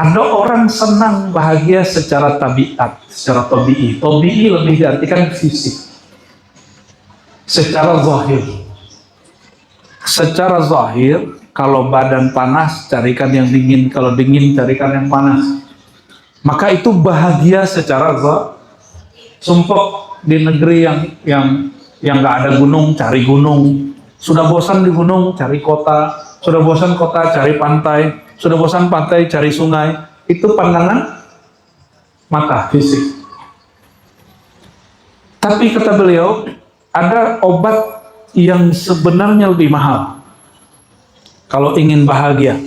Ada orang senang bahagia secara tabiat, secara tabi'i. Tabi'i lebih diartikan fisik. Secara zahir. Secara zahir, kalau badan panas, carikan yang dingin. Kalau dingin, carikan yang panas. Maka itu bahagia secara zahir. Sumpah di negeri yang nggak ada gunung, cari gunung. Sudah bosan di gunung, cari kota. Sudah bosan kota, cari pantai. Sudah bosan pantai, cari sungai. Itu pandangan mata, fisik. Tapi kata beliau, ada obat yang sebenarnya lebih mahal. Kalau ingin bahagia,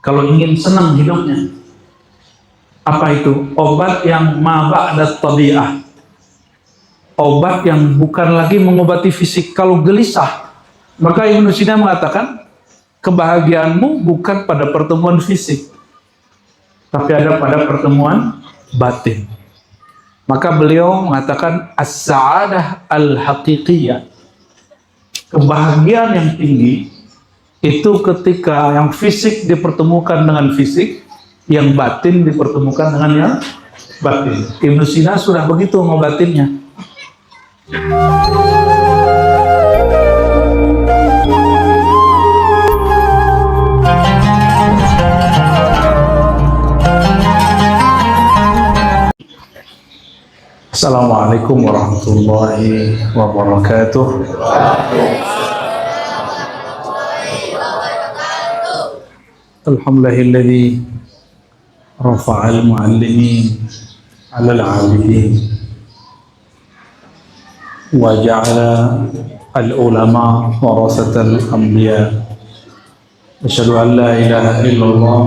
kalau ingin senang hidupnya. Apa itu? Obat yang ma ba'da tabi'ah. Obat yang bukan lagi mengobati fisik. Kalau gelisah, maka Ibnu Sina mengatakan, kebahagiaanmu bukan pada pertemuan fisik, tapi ada pada pertemuan batin. Maka beliau mengatakan as-sa'adah al-haqiqiyah. Kebahagiaan yang tinggi itu ketika yang fisik dipertemukan dengan fisik, yang batin dipertemukan dengan yang batin. Ibnu Sina sudah begitu ngobatinnya. Assalamualaikum warahmatullahi wabarakatuh. Alhamdulillahilladzi rafa'al mu'allimin 'alal 'abidin wa ja'ala al-ulama warasatal anbiya. Asyhadu an la ilaha illallah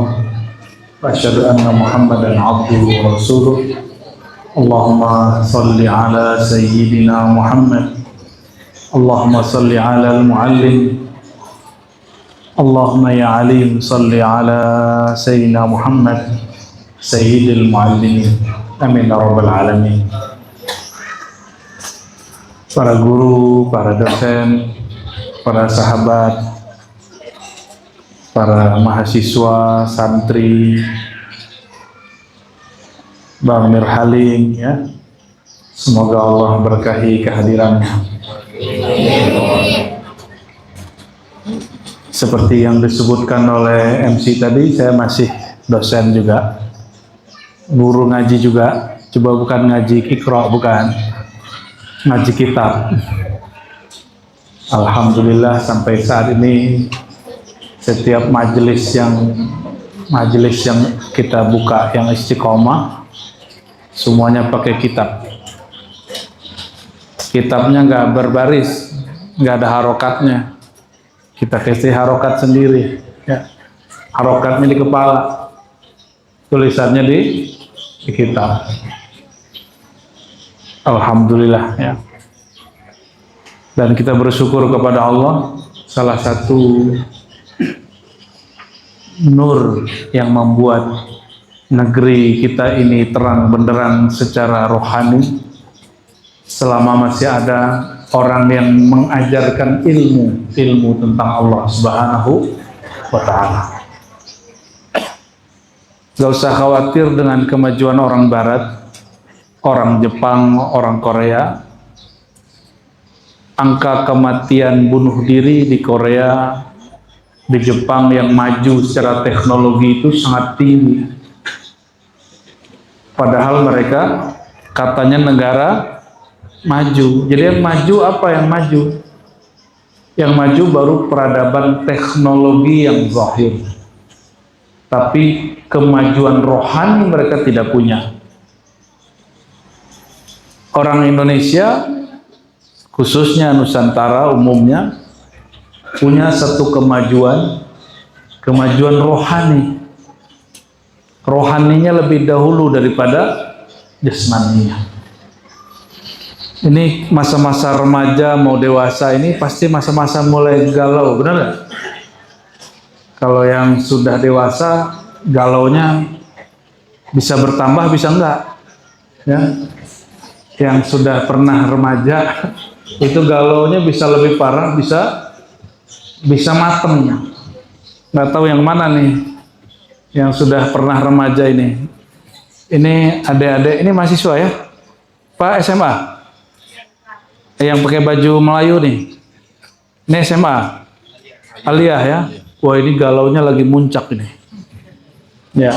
wa asyhadu anna Muhammadan 'abduhu wa rasuluh. Allahumma salli ala sayyidina Muhammad. Allahumma salli ala al-muallim. Allahumma ya alim salli ala sayyidina Muhammad sayyidil muallimin. Amin ya rabbal alamin. Para guru, para dosen, para sahabat, para mahasiswa, santri, Bang Mir Halim, ya. Semoga Allah berkahi kehadirannya. Seperti yang disebutkan oleh MC tadi, saya masih dosen juga, guru ngaji juga. Coba bukan ngaji Iqra, bukan, ngaji kitab. Alhamdulillah sampai saat ini setiap majelis yang kita buka yang istiqomah, semuanya pakai kitab. Kitabnya nggak berbaris, nggak ada harokatnya. Kita kasih harokat sendiri, ya. Harokatnya di kepala, tulisannya di kitab. Alhamdulillah, ya. Dan kita bersyukur kepada Allah, salah satu nur yang membuat negeri kita ini terang benderang secara rohani, selama masih ada orang yang mengajarkan ilmu tentang Allah Subhanahu wa ta'ala. Gak usah khawatir dengan kemajuan orang Barat, orang Jepang, orang Korea. Angka kematian bunuh diri di Korea, di Jepang yang maju secara teknologi itu sangat tinggi. Padahal mereka katanya negara maju. Jadi yang maju apa yang maju? Yang maju baru peradaban teknologi yang zahir. Tapi kemajuan rohani mereka tidak punya. Orang Indonesia, khususnya Nusantara umumnya, punya satu kemajuan rohani. Rohaninya lebih dahulu daripada jasmaninya. Ini masa-masa remaja mau dewasa ini pasti masa-masa mulai galau, benar nggak? Kalau yang sudah dewasa, galaunya bisa bertambah, bisa enggak? Ya. Yang sudah pernah remaja, itu galaunya bisa lebih parah, bisa matengnya. Nggak tahu yang mana nih. yang sudah pernah remaja ini. Ini adik-adik, ini mahasiswa ya? Pak SMA? Yang pakai baju Melayu nih. Ini SMA? Aliyah ya? Wah ini galaunya lagi muncak ini. Ya.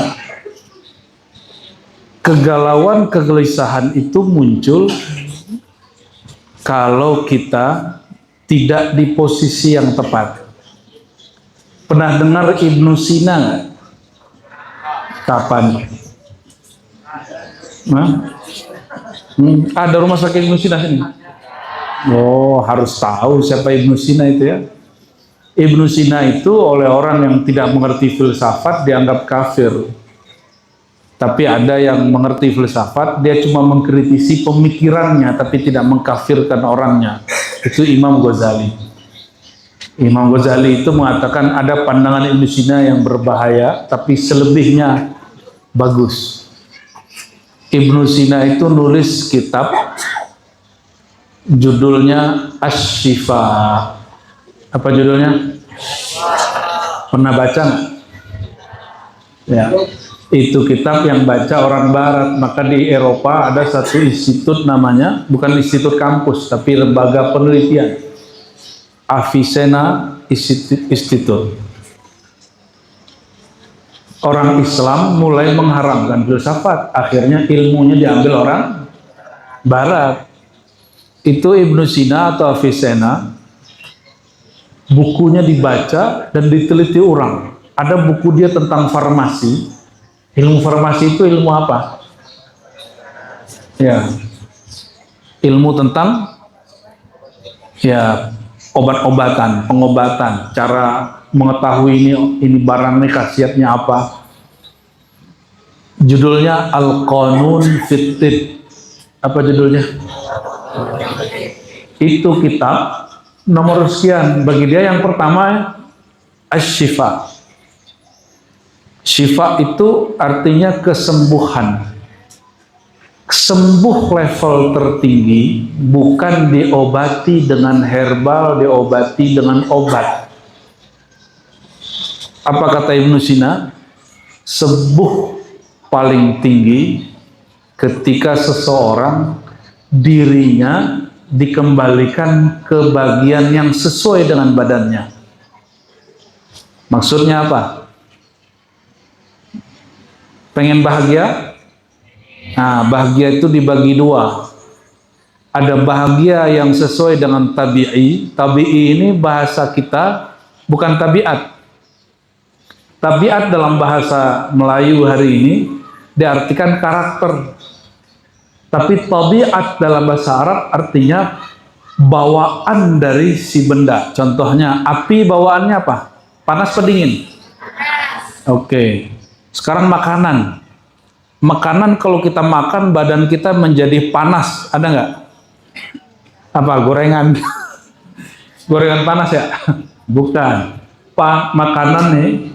Kegalauan, kegelisahan itu muncul kalau kita tidak di posisi yang tepat. Pernah dengar Ibnu Sina nggak? Kapan? Nah? Ada rumah sakit Ibnu Sina sini? Oh, harus tahu siapa Ibnu Sina itu ya. Ibnu Sina itu oleh orang yang tidak mengerti filsafat dianggap kafir. Tapi ada yang mengerti filsafat, dia cuma mengkritisi pemikirannya tapi tidak mengkafirkan orangnya. Itu Imam Ghazali. Imam Ghazali itu mengatakan ada pandangan Ibnu Sina yang berbahaya, tapi selebihnya bagus. Ibnu Sina itu nulis kitab judulnya Asy-Syifa. Apa judulnya? Pernah baca nggak? Ya, itu kitab yang baca orang Barat. Maka di Eropa ada satu institut namanya, bukan institut kampus, tapi lembaga penelitian, Avicenna Institute. Orang Islam mulai mengharamkan filsafat, akhirnya ilmunya diambil orang Barat. Itu Ibnu Sina atau Avicenna, bukunya dibaca dan diteliti orang. Ada buku dia tentang farmasi. Ilmu farmasi itu ilmu apa? Ya, ilmu tentang ya obat-obatan, pengobatan, cara mengetahui ini barang ini khasiatnya apa. Judulnya Al-Qanun fit Tibb. Apa judulnya? Itu kitab nomor sekian. Bagi dia yang pertama Asy-Syifa. Syifa itu artinya kesembuhan. Sembuh level tertinggi bukan diobati dengan herbal, diobati dengan obat. Apa kata Ibnu Sina? Sembuh paling tinggi ketika seseorang dirinya dikembalikan ke bagian yang sesuai dengan badannya. Maksudnya apa? Pengen bahagia? Nah, bahagia itu dibagi dua. Ada bahagia yang sesuai dengan tabi'i. Tabi'i ini bahasa kita, bukan tabiat. Tabiat dalam bahasa Melayu hari ini diartikan karakter. Tapi tabiat dalam bahasa Arab artinya bawaan dari si benda. Contohnya, api bawaannya apa? Panas atau dingin? Oke. Sekarang makanan. Makanan kalau kita makan badan kita menjadi panas, ada nggak? Apa gorengan? Gorengan panas ya? Bukan. Makanan nih,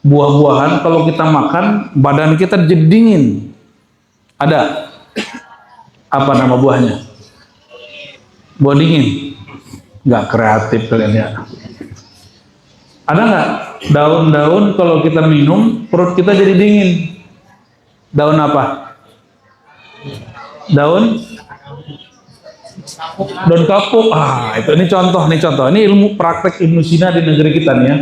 buah-buahan kalau kita makan badan kita jadi dingin. Ada? Apa nama buahnya? Buah dingin? Nggak kreatif kalian ya. Ada nggak daun-daun kalau kita minum perut kita jadi dingin? Daun apa? Daun kapuk. Ah, itu ini contoh. Ini ilmu praktek Ibnu Sina di negeri kita nih ya.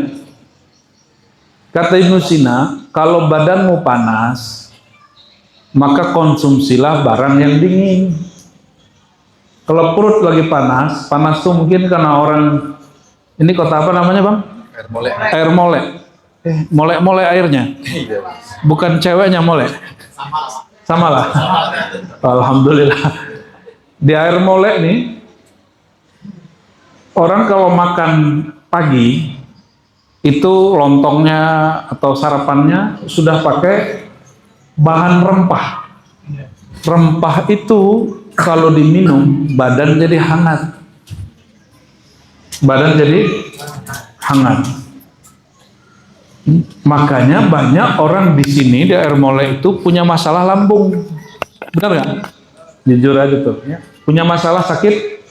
Kata Ibnu Sina, kalau badanmu panas, maka konsumsilah barang yang dingin. Kalau perut lagi panas, panas tuh mungkin karena orang ini kota apa namanya bang? Air molek. Molek airnya. Bukan ceweknya molek. Sama lah. Alhamdulillah. Di air molek nih, orang kalau makan pagi itu lontongnya atau sarapannya sudah pakai bahan rempah. Rempah itu kalau diminum badan jadi hangat. Badan jadi hangat. Makanya banyak orang di sini di air molek itu punya masalah lambung. Benar nggak? Jujur aja tuh. Ya. Punya masalah sakit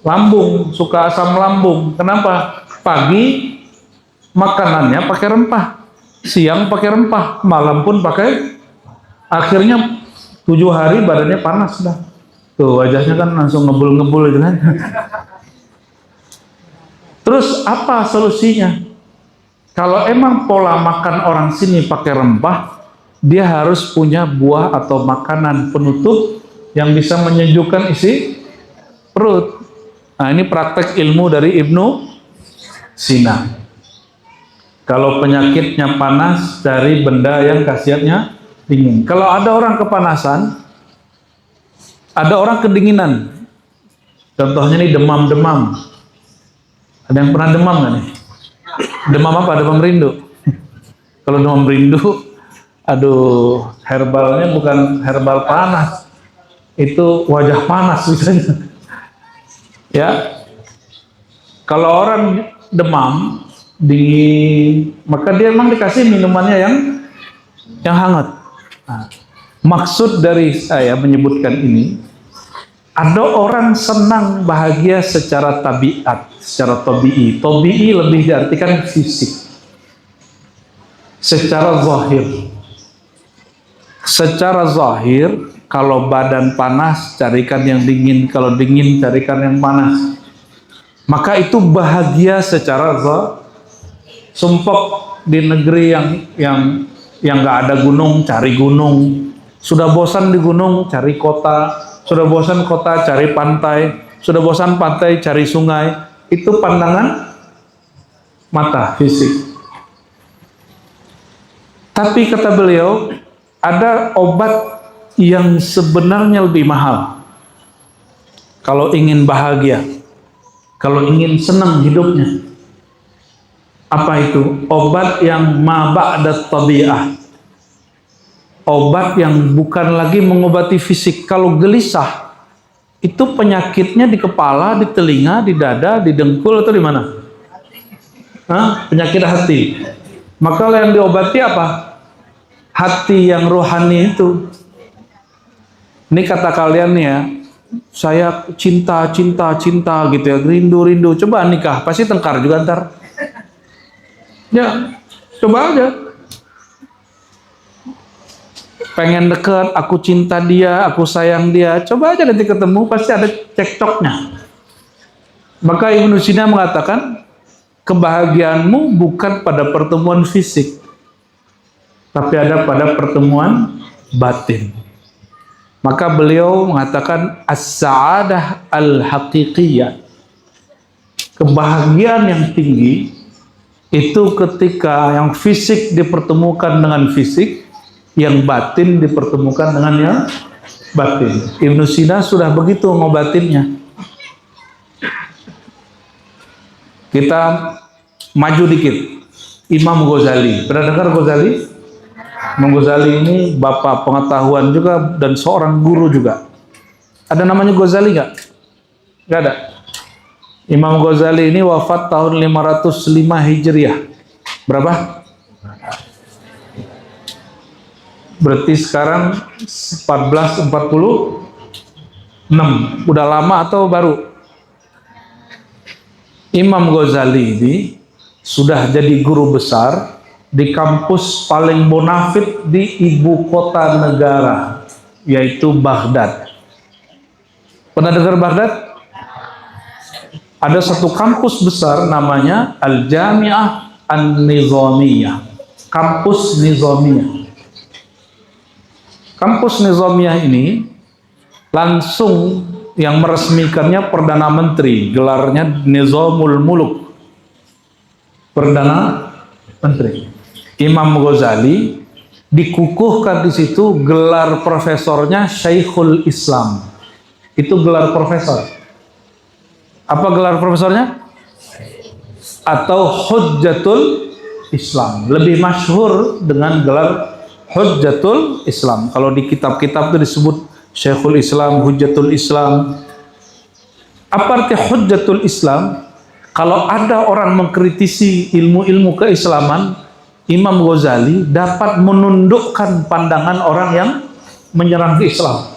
lambung, suka asam lambung. Kenapa? Pagi makanannya pakai rempah. siang pakai rempah, malam pun pakai. Akhirnya 7 hari badannya panas dah. Tuh wajahnya kan langsung ngebul-ngebul gitu kan. Terus apa solusinya? Kalau emang pola makan orang sini pakai rempah, dia harus punya buah atau makanan penutup yang bisa menyejukkan isi perut. Nah, ini praktek ilmu dari Ibnu Sina. Kalau penyakitnya panas, cari benda yang khasiatnya dingin. Kalau ada orang kepanasan, ada orang kedinginan. Contohnya nih demam-demam. Ada yang pernah demam nggak nih? Demam apa? Demam rindu. Kalau demam rindu, aduh, herbalnya bukan herbal panas, itu wajah panas misalnya. Ya, kalau orang demam dingin, maka dia memang dikasih minumannya yang hangat. Nah, maksud dari saya menyebutkan ini, ada orang senang bahagia secara tabiat, secara tabi'i. Tabi'i lebih diartikan fisik, secara zahir. Secara zahir, kalau badan panas, carikan yang dingin. Kalau dingin, carikan yang panas. Maka itu bahagia secara zahir. Sumpah di negeri yang nggak ada gunung, cari gunung. Sudah bosan di gunung, cari kota. Sudah bosan kota, cari pantai. Sudah bosan pantai, cari sungai. Itu pandangan mata, fisik. Tapi kata beliau, ada obat yang sebenarnya lebih mahal. Kalau ingin bahagia, kalau ingin senang hidupnya. Apa itu? Obat yang ma ba'da tabi'ah. Obat yang bukan lagi mengobati fisik. Kalau gelisah, itu penyakitnya di kepala, di telinga, di dada, di dengkul, atau di mana? Hah? Penyakit hati. Maka yang diobati apa? Hati yang rohani itu. Ini kata kalian nih ya, saya cinta gitu ya, rindu. Coba nikah, pasti tengkar juga ntar. Ya, coba aja. Pengen deket, aku cinta dia, aku sayang dia. Coba aja nanti ketemu, pasti ada cekcoknya. Maka Ibnu Sina mengatakan, kebahagiaanmu bukan pada pertemuan fisik, tapi ada pada pertemuan batin. Maka beliau mengatakan as-sa'adah al-haqiqiyah. Kebahagiaan yang tinggi itu ketika yang fisik dipertemukan dengan fisik, yang batin dipertemukan dengan yang batin. Ibnu Sina sudah begitu ngobatinnya. Kita maju dikit. Imam Ghazali. Pernah dengar Ghazali? Imam Ghazali ini bapak pengetahuan juga dan seorang guru juga. Ada namanya Ghazali nggak? Nggak ada. Imam Ghazali ini wafat tahun 505 Hijriah. Berapa? Berarti sekarang 1446. Udah lama atau baru? Imam Ghazali ini sudah jadi guru besar di kampus paling bonafit di ibu kota negara, yaitu Baghdad. Pernah dengar Baghdad? Ada satu kampus besar namanya Al-Jami'ah An-Nizamiyah. Kampus Nizamiyah. Kampus Nizamiyah ini langsung yang meresmikannya Perdana Menteri, gelarnya Nizamul Muluk. Perdana Menteri. Imam Ghazali dikukuhkan di situ gelar profesornya Syekhul Islam. Itu gelar profesor. Apa gelar profesornya? Atau Hujjatul Islam. Lebih masyhur dengan gelar Hujjatul Islam. Kalau di kitab-kitab itu disebut Syekhul Islam, Hujjatul Islam. Apa arti Hujjatul Islam? Kalau ada orang mengkritisi ilmu-ilmu keislaman, Imam Ghazali dapat menundukkan pandangan orang yang menyerang Islam.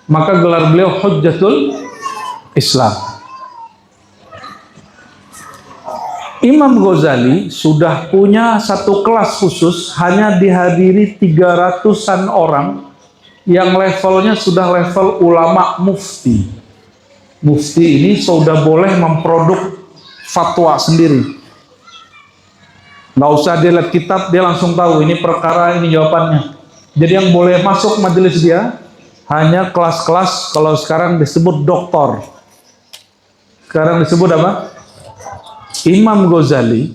Maka gelar beliau Hujjatul Islam. Imam Ghazali sudah punya satu kelas khusus, hanya dihadiri 300-an orang, yang levelnya sudah level ulama mufti. Mufti ini sudah boleh memproduk fatwa sendiri. Nggak usah dia lihat kitab, dia langsung tahu ini perkara, ini jawabannya. Jadi yang boleh masuk majelis dia hanya kelas-kelas, kalau sekarang disebut doktor. Sekarang disebut apa? Imam Ghazali,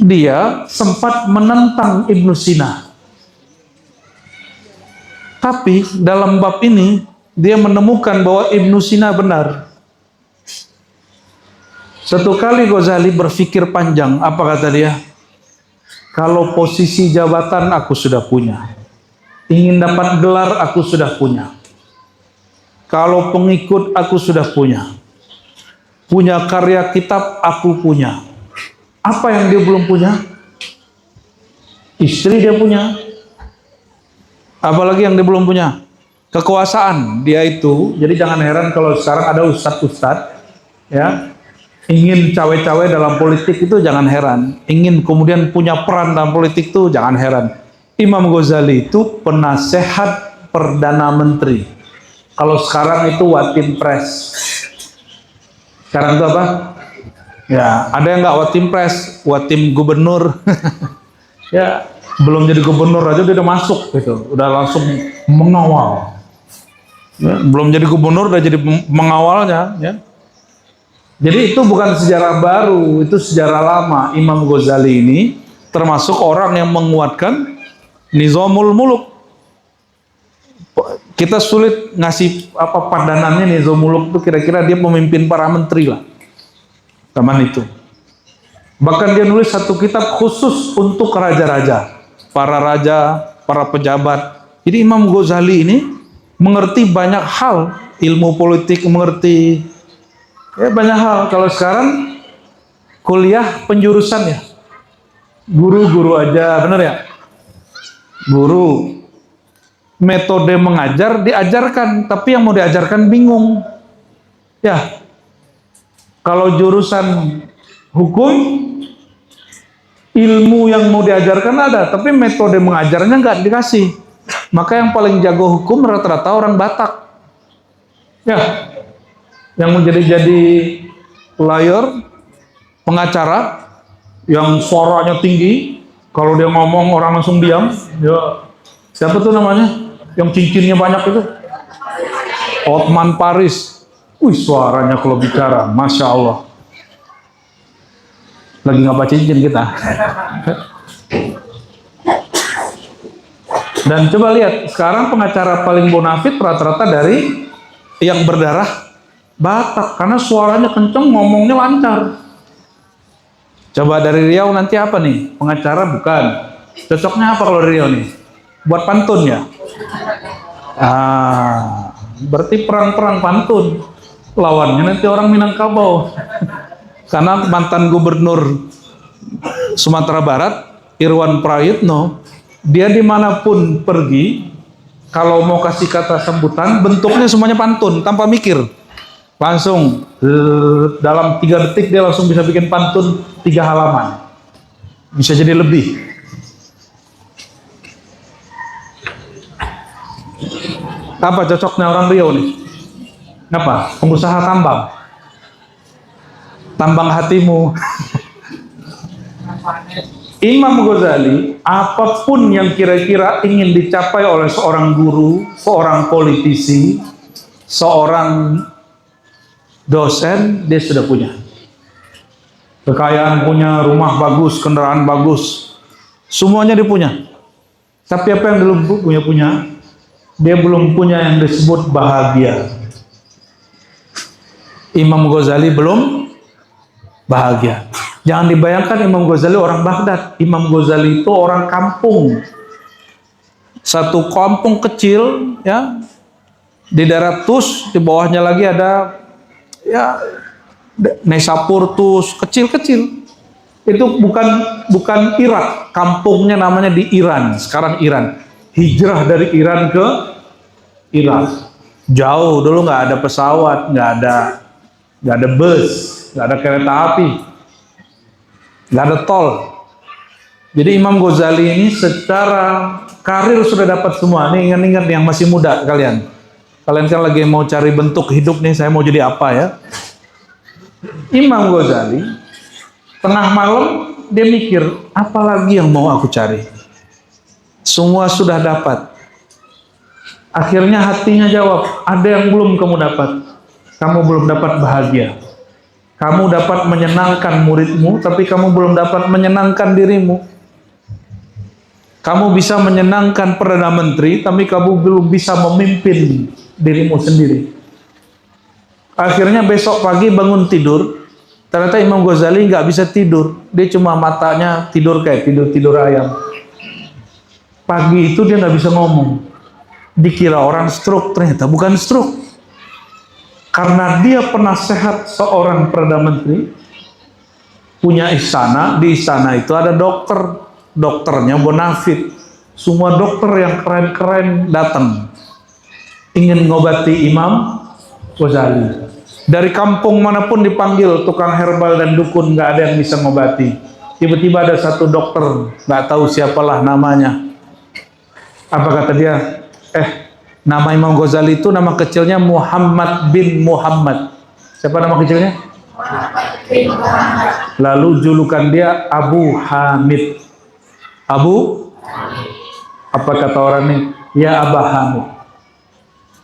dia sempat menentang Ibnu Sina. Tapi dalam bab ini dia menemukan bahwa Ibnu Sina benar. Satu kali Ghazali berpikir panjang, apa kata dia? Kalau posisi jabatan aku sudah punya, ingin dapat gelar aku sudah punya, kalau pengikut aku sudah punya karya kitab aku punya. Apa yang dia belum punya? Istri dia punya. Apalagi yang dia belum punya? Kekuasaan dia itu. Jadi jangan heran kalau sekarang ada ustadz-ustadz ya, ingin cawe-cawe dalam politik itu jangan heran. Ingin kemudian punya peran dalam politik itu jangan heran. Imam Ghazali itu penasehat Perdana Menteri. Kalau sekarang itu Watim Pres. Sekarang itu apa? Ya, ada yang nggak Watim Pres, Watim Gubernur. Ya, belum jadi gubernur aja dia udah masuk gitu, udah langsung mengawal. Ya, belum jadi gubernur udah jadi mengawalnya. Ya. Jadi itu bukan sejarah baru, itu sejarah lama. Imam Ghazali ini termasuk orang yang menguatkan Nizamul Muluk. Kita sulit ngasih apa padanannya Nizamul Muluk itu, kira-kira dia pemimpin para menteri lah zaman itu. Bahkan dia nulis satu kitab khusus untuk raja-raja, para raja, para pejabat. Jadi Imam Ghazali ini mengerti banyak hal, ilmu politik mengerti, ya banyak hal. Kalau sekarang kuliah penjurusan ya, guru-guru aja, bener ya? Guru, metode mengajar diajarkan, tapi yang mau diajarkan bingung. Ya, kalau jurusan hukum, ilmu yang mau diajarkan ada, tapi metode mengajarnya nggak dikasih. Maka yang paling jago hukum rata-rata orang Batak. Ya, yang menjadi lawyer, pengacara, yang suaranya tinggi, kalau dia ngomong orang langsung diam. Ya, siapa tuh namanya? Yang cincinnya banyak itu? Otman Paris. Wih, suaranya kalau bicara, Masya Allah. Lagi nggak baca cincin kita. Dan coba lihat, sekarang pengacara paling bonafit rata-rata dari yang berdarah Batak. Karena suaranya kenceng, ngomongnya lancar. Coba dari Riau nanti apa nih? Pengacara bukan. Cocoknya apa kalau dari Riau nih? Buat pantun ya? Berarti perang-perang pantun. Lawannya nanti orang Minangkabau. Karena mantan gubernur Sumatera Barat, Irwan Prayitno, dia dimanapun pergi, kalau mau kasih kata sambutan, bentuknya semuanya pantun, tanpa mikir. Langsung, dalam 3 detik dia langsung bisa bikin pantun 3 halaman. Bisa jadi lebih. Apa cocoknya orang Riau nih? Apa? Pengusaha tambang. Tambang hatimu. Imam Ghazali, apapun yang kira-kira ingin dicapai oleh seorang guru, seorang politisi, seorang dosen, dia sudah punya. Kekayaan punya, rumah bagus, kendaraan bagus, semuanya dia punya. Tapi apa yang belum punya? Dia belum punya yang disebut bahagia. Imam Ghazali belum bahagia. Jangan dibayangkan Imam Ghazali orang Baghdad. Imam Ghazali itu orang kampung. Satu kampung kecil ya, di daerah Tus, di bawahnya lagi ada ya Nesapur, Tus, kecil-kecil. Itu bukan Irak, kampungnya namanya di Iran. Sekarang Iran. Hijrah dari Iran ke Irak. Jauh, dulu nggak ada pesawat, nggak nggak ada bus, nggak ada kereta api, nggak ada tol. Jadi Imam Ghazali ini secara karir sudah dapat semua. Nih ingat-ingat yang masih muda kalian. Kalian kan lagi mau cari bentuk hidup nih, saya mau jadi apa ya? Imam Ghazali tengah malam dia mikir, apa lagi yang mau aku cari? Semua sudah dapat. Akhirnya hatinya jawab, ada yang belum kamu dapat. Kamu belum dapat bahagia. Kamu dapat menyenangkan muridmu, tapi kamu belum dapat menyenangkan dirimu. Kamu bisa menyenangkan Perdana Menteri, tapi kamu belum bisa memimpin dirimu sendiri. Akhirnya besok pagi bangun tidur, ternyata Imam Ghazali nggak bisa tidur. Dia cuma matanya tidur kayak tidur ayam. Pagi itu dia nggak bisa ngomong. Dikira orang stroke, ternyata bukan stroke. Karena dia penasehat seorang Perdana Menteri, punya istana, di istana itu ada dokter. Dokternya bonafit, semua dokter yang keren-keren datang ingin ngobati Imam Ghazali. Dari kampung manapun dipanggil tukang herbal dan dukun, nggak ada yang bisa ngobati. Tiba-tiba ada satu dokter, nggak tahu siapalah namanya. Apa kata dia? Nama Imam Ghazali itu nama kecilnya Muhammad bin Muhammad. Siapa nama kecilnya? Lalu julukan dia Abu Hamid. Abu, apa kata orang ini? Ya Abah Hamid,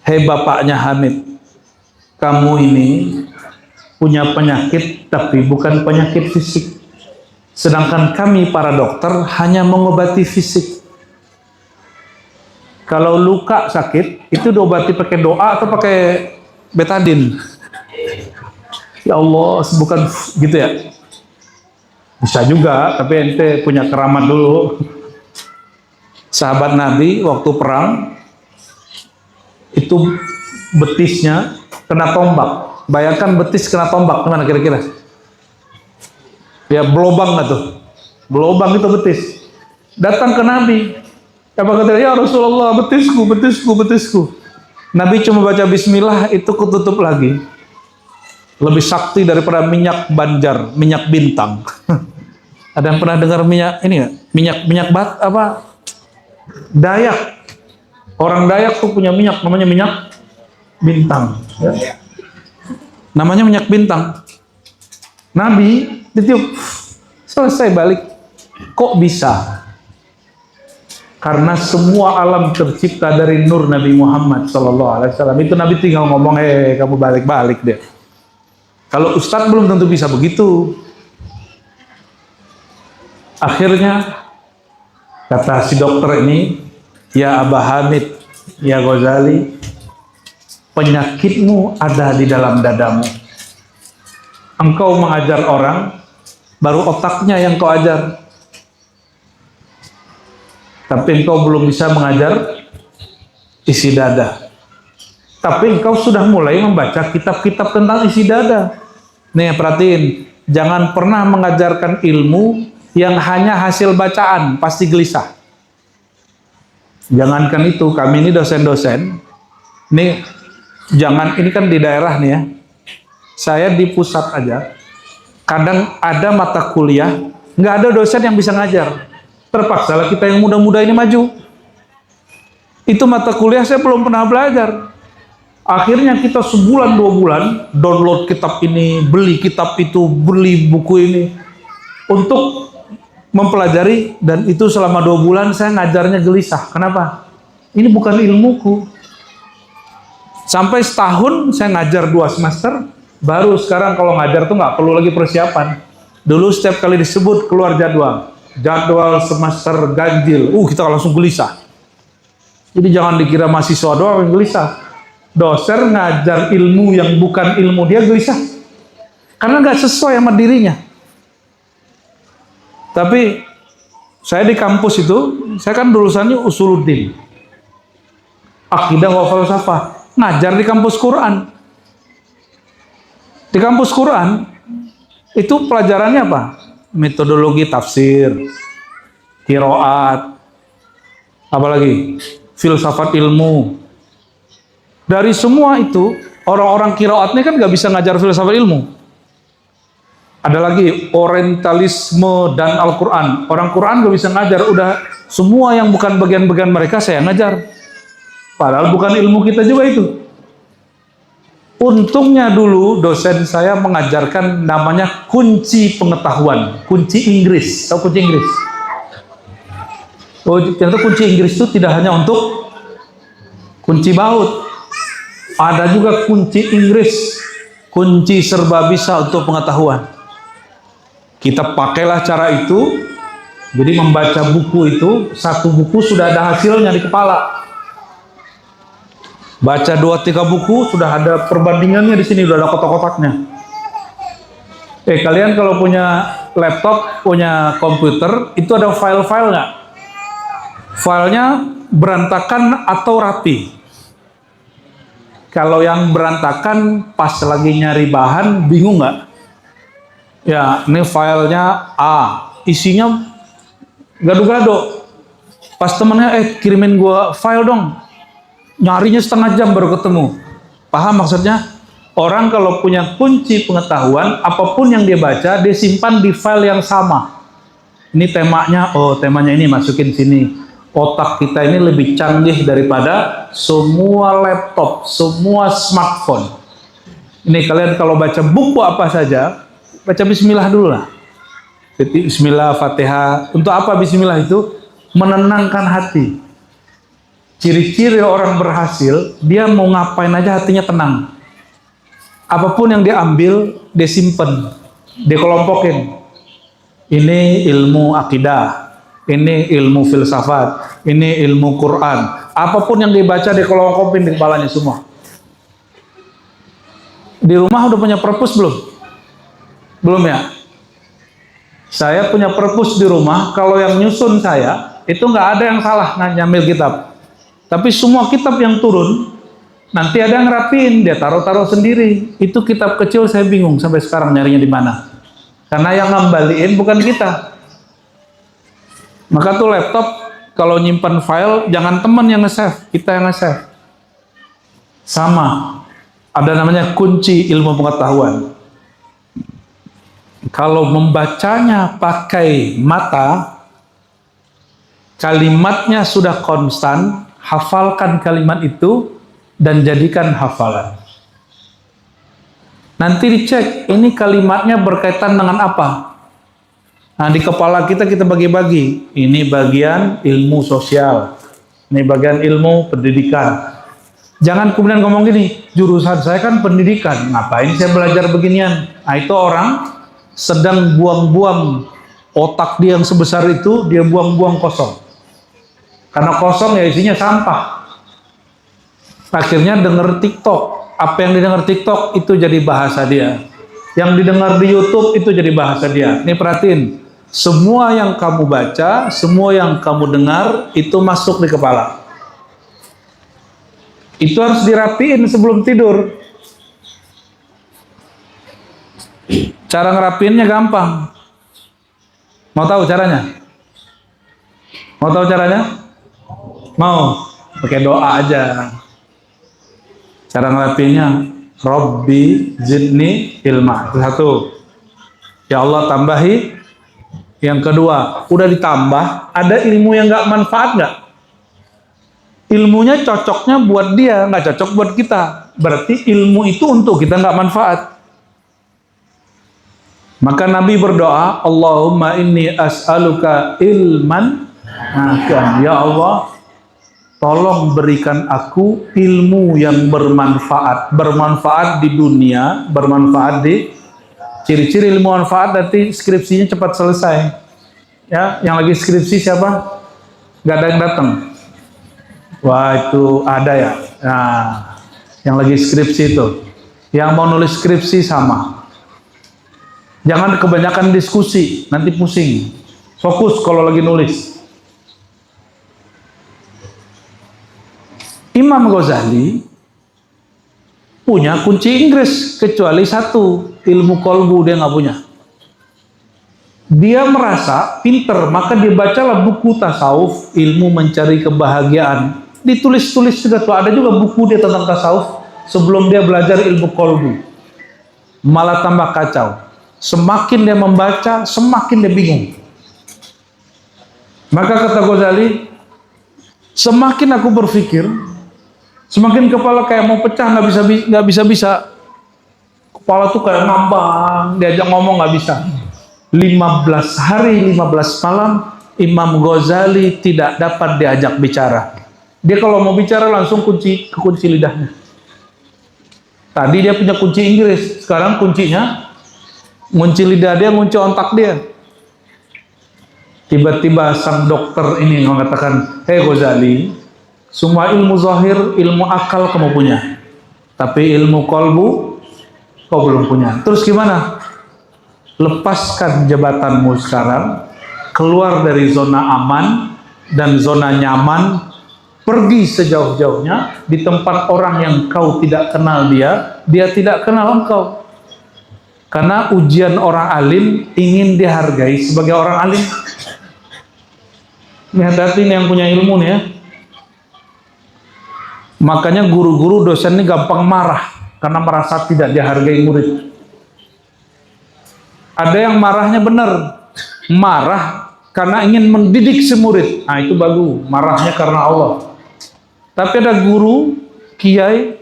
hei bapaknya Hamid, kamu ini punya penyakit tapi bukan penyakit fisik. Sedangkan kami para dokter hanya mengobati fisik. Kalau luka sakit, itu diobati pakai doa atau pakai betadin? Ya Allah, bukan gitu ya? Bisa juga, tapi ente punya keramat dulu. Sahabat Nabi waktu perang itu betisnya kena tombak. Bayangkan betis kena tombak, gimana kira-kira? Ya belobang nggak tuh? Belobang itu betis. Datang ke Nabi. Apa kata dia? Ya Rasulullah, betisku. Nabi cuma baca bismillah, itu ketutup lagi. Lebih sakti daripada minyak banjar, minyak bintang. Ada yang pernah dengar minyak ini nggak? Minyak Dayak. Orang Dayak tuh punya minyak, namanya minyak bintang. Ya. Namanya minyak bintang. Nabi ditiup, selesai balik. Kok bisa? Karena semua alam tercipta dari nur Nabi Muhammad SAW. Itu Nabi tinggal ngomong, kamu balik deh. Kalau Ustadz belum tentu bisa begitu. Akhirnya kata si dokter ini, ya Abah Hamid, ya Ghazali, penyakitmu ada di dalam dadamu. Engkau mengajar orang, baru otaknya yang kau ajar. Tapi engkau belum bisa mengajar isi dada. Tapi engkau sudah mulai membaca kitab-kitab tentang isi dada. Nih perhatiin, jangan pernah mengajarkan ilmu yang hanya hasil bacaan, pasti gelisah. Jangankan itu, kami ini dosen-dosen, nih ini kan di daerah nih ya, saya di pusat aja, kadang ada mata kuliah, nggak ada dosen yang bisa ngajar. Terpaksa lah kita yang muda-muda ini maju. Itu mata kuliah saya belum pernah belajar. Akhirnya kita sebulan 2 bulan download kitab ini, beli kitab itu, beli buku ini untuk mempelajari, dan itu selama 2 bulan saya ngajarnya gelisah. Kenapa? Ini bukan ilmuku. Sampai setahun saya ngajar 2 semester, baru sekarang kalau ngajar tuh nggak perlu lagi persiapan. Dulu setiap kali disebut keluar jadwal semester ganjil, kita langsung gelisah. Jadi jangan dikira mahasiswa doang yang gelisah. Dosen ngajar ilmu yang bukan ilmu dia gelisah, karena nggak sesuai sama dirinya. Tapi saya di kampus itu, saya kan lulusannya Usuluddin, akidah wa falsafah, ngajar di kampus Quran. Di kampus Quran itu pelajarannya apa? Metodologi tafsir, qiraat, apalagi filsafat ilmu. Dari semua itu Orang-orang kiraatnya kan nggak bisa ngajar filsafat ilmu. Ada lagi orientalisme dan Al-Quran. Orang Quran nggak bisa ngajar, udah semua yang bukan bagian-bagian mereka saya ngajar. Padahal bukan ilmu kita juga itu. Untungnya dulu dosen saya mengajarkan namanya kunci pengetahuan, kunci Inggris. Tahu kunci Inggris? Oh, ternyata kunci Inggris itu tidak hanya untuk kunci baut. Ada juga kunci Inggris, kunci serba bisa untuk pengetahuan. Kita pakailah cara itu. Jadi membaca buku itu, satu buku sudah ada hasilnya di kepala. Baca 2-3 buku sudah ada perbandingannya di sini, sudah ada kotak-kotaknya. Kalian kalau punya laptop, punya komputer, itu ada file-file nggak? Filenya berantakan atau rapi? Kalau yang berantakan pas lagi nyari bahan, bingung nggak? Ya, ini filenya A, isinya gado-gado. Pas temennya, kirimin gua file dong. Nyarinya setengah jam baru ketemu. Paham maksudnya? Orang kalau punya kunci pengetahuan, apapun yang dia baca, dia simpan di file yang sama. Ini temanya, temanya ini masukin sini. Otak kita ini lebih canggih daripada semua laptop, semua smartphone. Ini kalian kalau baca buku apa saja, baca bismillah dulu lah. Bismillah, Fatihah. Untuk apa bismillah itu? Menenangkan hati. Ciri-ciri orang berhasil, dia mau ngapain aja hatinya tenang. Apapun yang dia ambil, dia simpen, dia kelompokin. Ini ilmu akidah, ini ilmu filsafat, ini ilmu Quran. Apapun yang dibaca, dia kelompokin di kepalanya semua. Di rumah udah punya perpus belum? Belum ya? Saya punya perpus di rumah, kalau yang nyusun saya, itu nggak ada yang salah nyambil kitab. Tapi semua kitab yang turun, nanti ada yang rapiin, dia taruh-taruh sendiri. Itu kitab kecil saya bingung sampai sekarang nyarinya di mana. Karena yang ngembaliin bukan kita. Maka tuh laptop, kalau nyimpan file, jangan teman yang nge-save, kita yang nge-save. Sama, ada namanya kunci ilmu pengetahuan. Kalau membacanya pakai mata, kalimatnya sudah konstan, hafalkan kalimat itu dan jadikan hafalan. Nanti dicek, ini kalimatnya berkaitan dengan apa? Nah, di kepala kita bagi-bagi. Ini bagian ilmu sosial, ini bagian ilmu pendidikan. Jangan kemudian ngomong gini, jurusan saya kan pendidikan, ngapain saya belajar beginian? Nah, itu orang sedang buang-buang otak dia yang sebesar itu, dia buang-buang kosong. Karena kosong ya isinya sampah. Akhirnya denger TikTok. Apa yang didengar TikTok itu jadi bahasa dia. Yang didengar di YouTube itu jadi bahasa dia. Ini perhatiin. Semua yang kamu baca, semua yang kamu dengar itu masuk di kepala. Itu harus dirapiin sebelum tidur. Cara ngerapiinnya gampang. Mau tahu caranya? Mau tahu caranya? Mau? Pakai doa aja. Cara ngelapinya, Rabbi zidni ilma. Itu satu. Ya Allah tambahi. Yang kedua, udah ditambah, ada ilmu yang nggak manfaat nggak? Ilmunya cocoknya buat dia, nggak cocok buat kita. Berarti ilmu itu untuk kita nggak manfaat. Maka Nabi berdoa, Allahumma inni as'aluka ilman. Ya Allah, tolong berikan aku ilmu yang bermanfaat. Bermanfaat di dunia, bermanfaat di ciri-ciri ilmu manfaat, nanti skripsinya cepat selesai. Ya, yang lagi skripsi siapa? Gak ada yang datang. Wah, itu ada ya. Nah, yang lagi skripsi itu. Yang mau nulis skripsi sama. Jangan kebanyakan diskusi, nanti pusing. Fokus kalau lagi nulis. Imam Ghazali punya kunci Inggris, kecuali satu, ilmu kolbu dia nggak punya. Dia merasa pinter, maka dia bacalah buku tasawuf, ilmu mencari kebahagiaan. Ditulis-tulis juga tuh, ada juga buku dia tentang tasawuf, sebelum dia belajar ilmu qalbu. Malah tambah kacau. Semakin dia membaca, semakin dia bingung. Maka kata Ghazali, semakin aku berpikir, semakin kepala kayak mau pecah, nggak bisa. Kepala tuh kayak ngambang, diajak ngomong nggak bisa. 15 hari, 15 malam, Imam Ghazali tidak dapat diajak bicara. Dia kalau mau bicara langsung kunci lidahnya. Tadi dia punya kunci Inggris, sekarang kuncinya ngunci lidah dia, ngunci otak dia. Tiba-tiba sang dokter ini mengatakan, "Hei Ghazali, semua ilmu zahir, ilmu akal kamu punya, tapi ilmu qalbu kau belum punya. Terus gimana? Lepaskan jabatanmu sekarang, keluar dari zona aman dan zona nyaman, pergi sejauh-jauhnya di tempat orang yang kau tidak kenal dia tidak kenal engkau. Karena ujian orang alim ingin dihargai sebagai orang alim." Ini hati-hati nih yang punya ilmu nih ya. Makanya guru-guru dosen ini gampang marah karena merasa tidak dihargai murid. Ada yang marahnya benar, marah karena ingin mendidik si murid. Nah itu bagus, marahnya karena Allah. Tapi ada guru, kiai,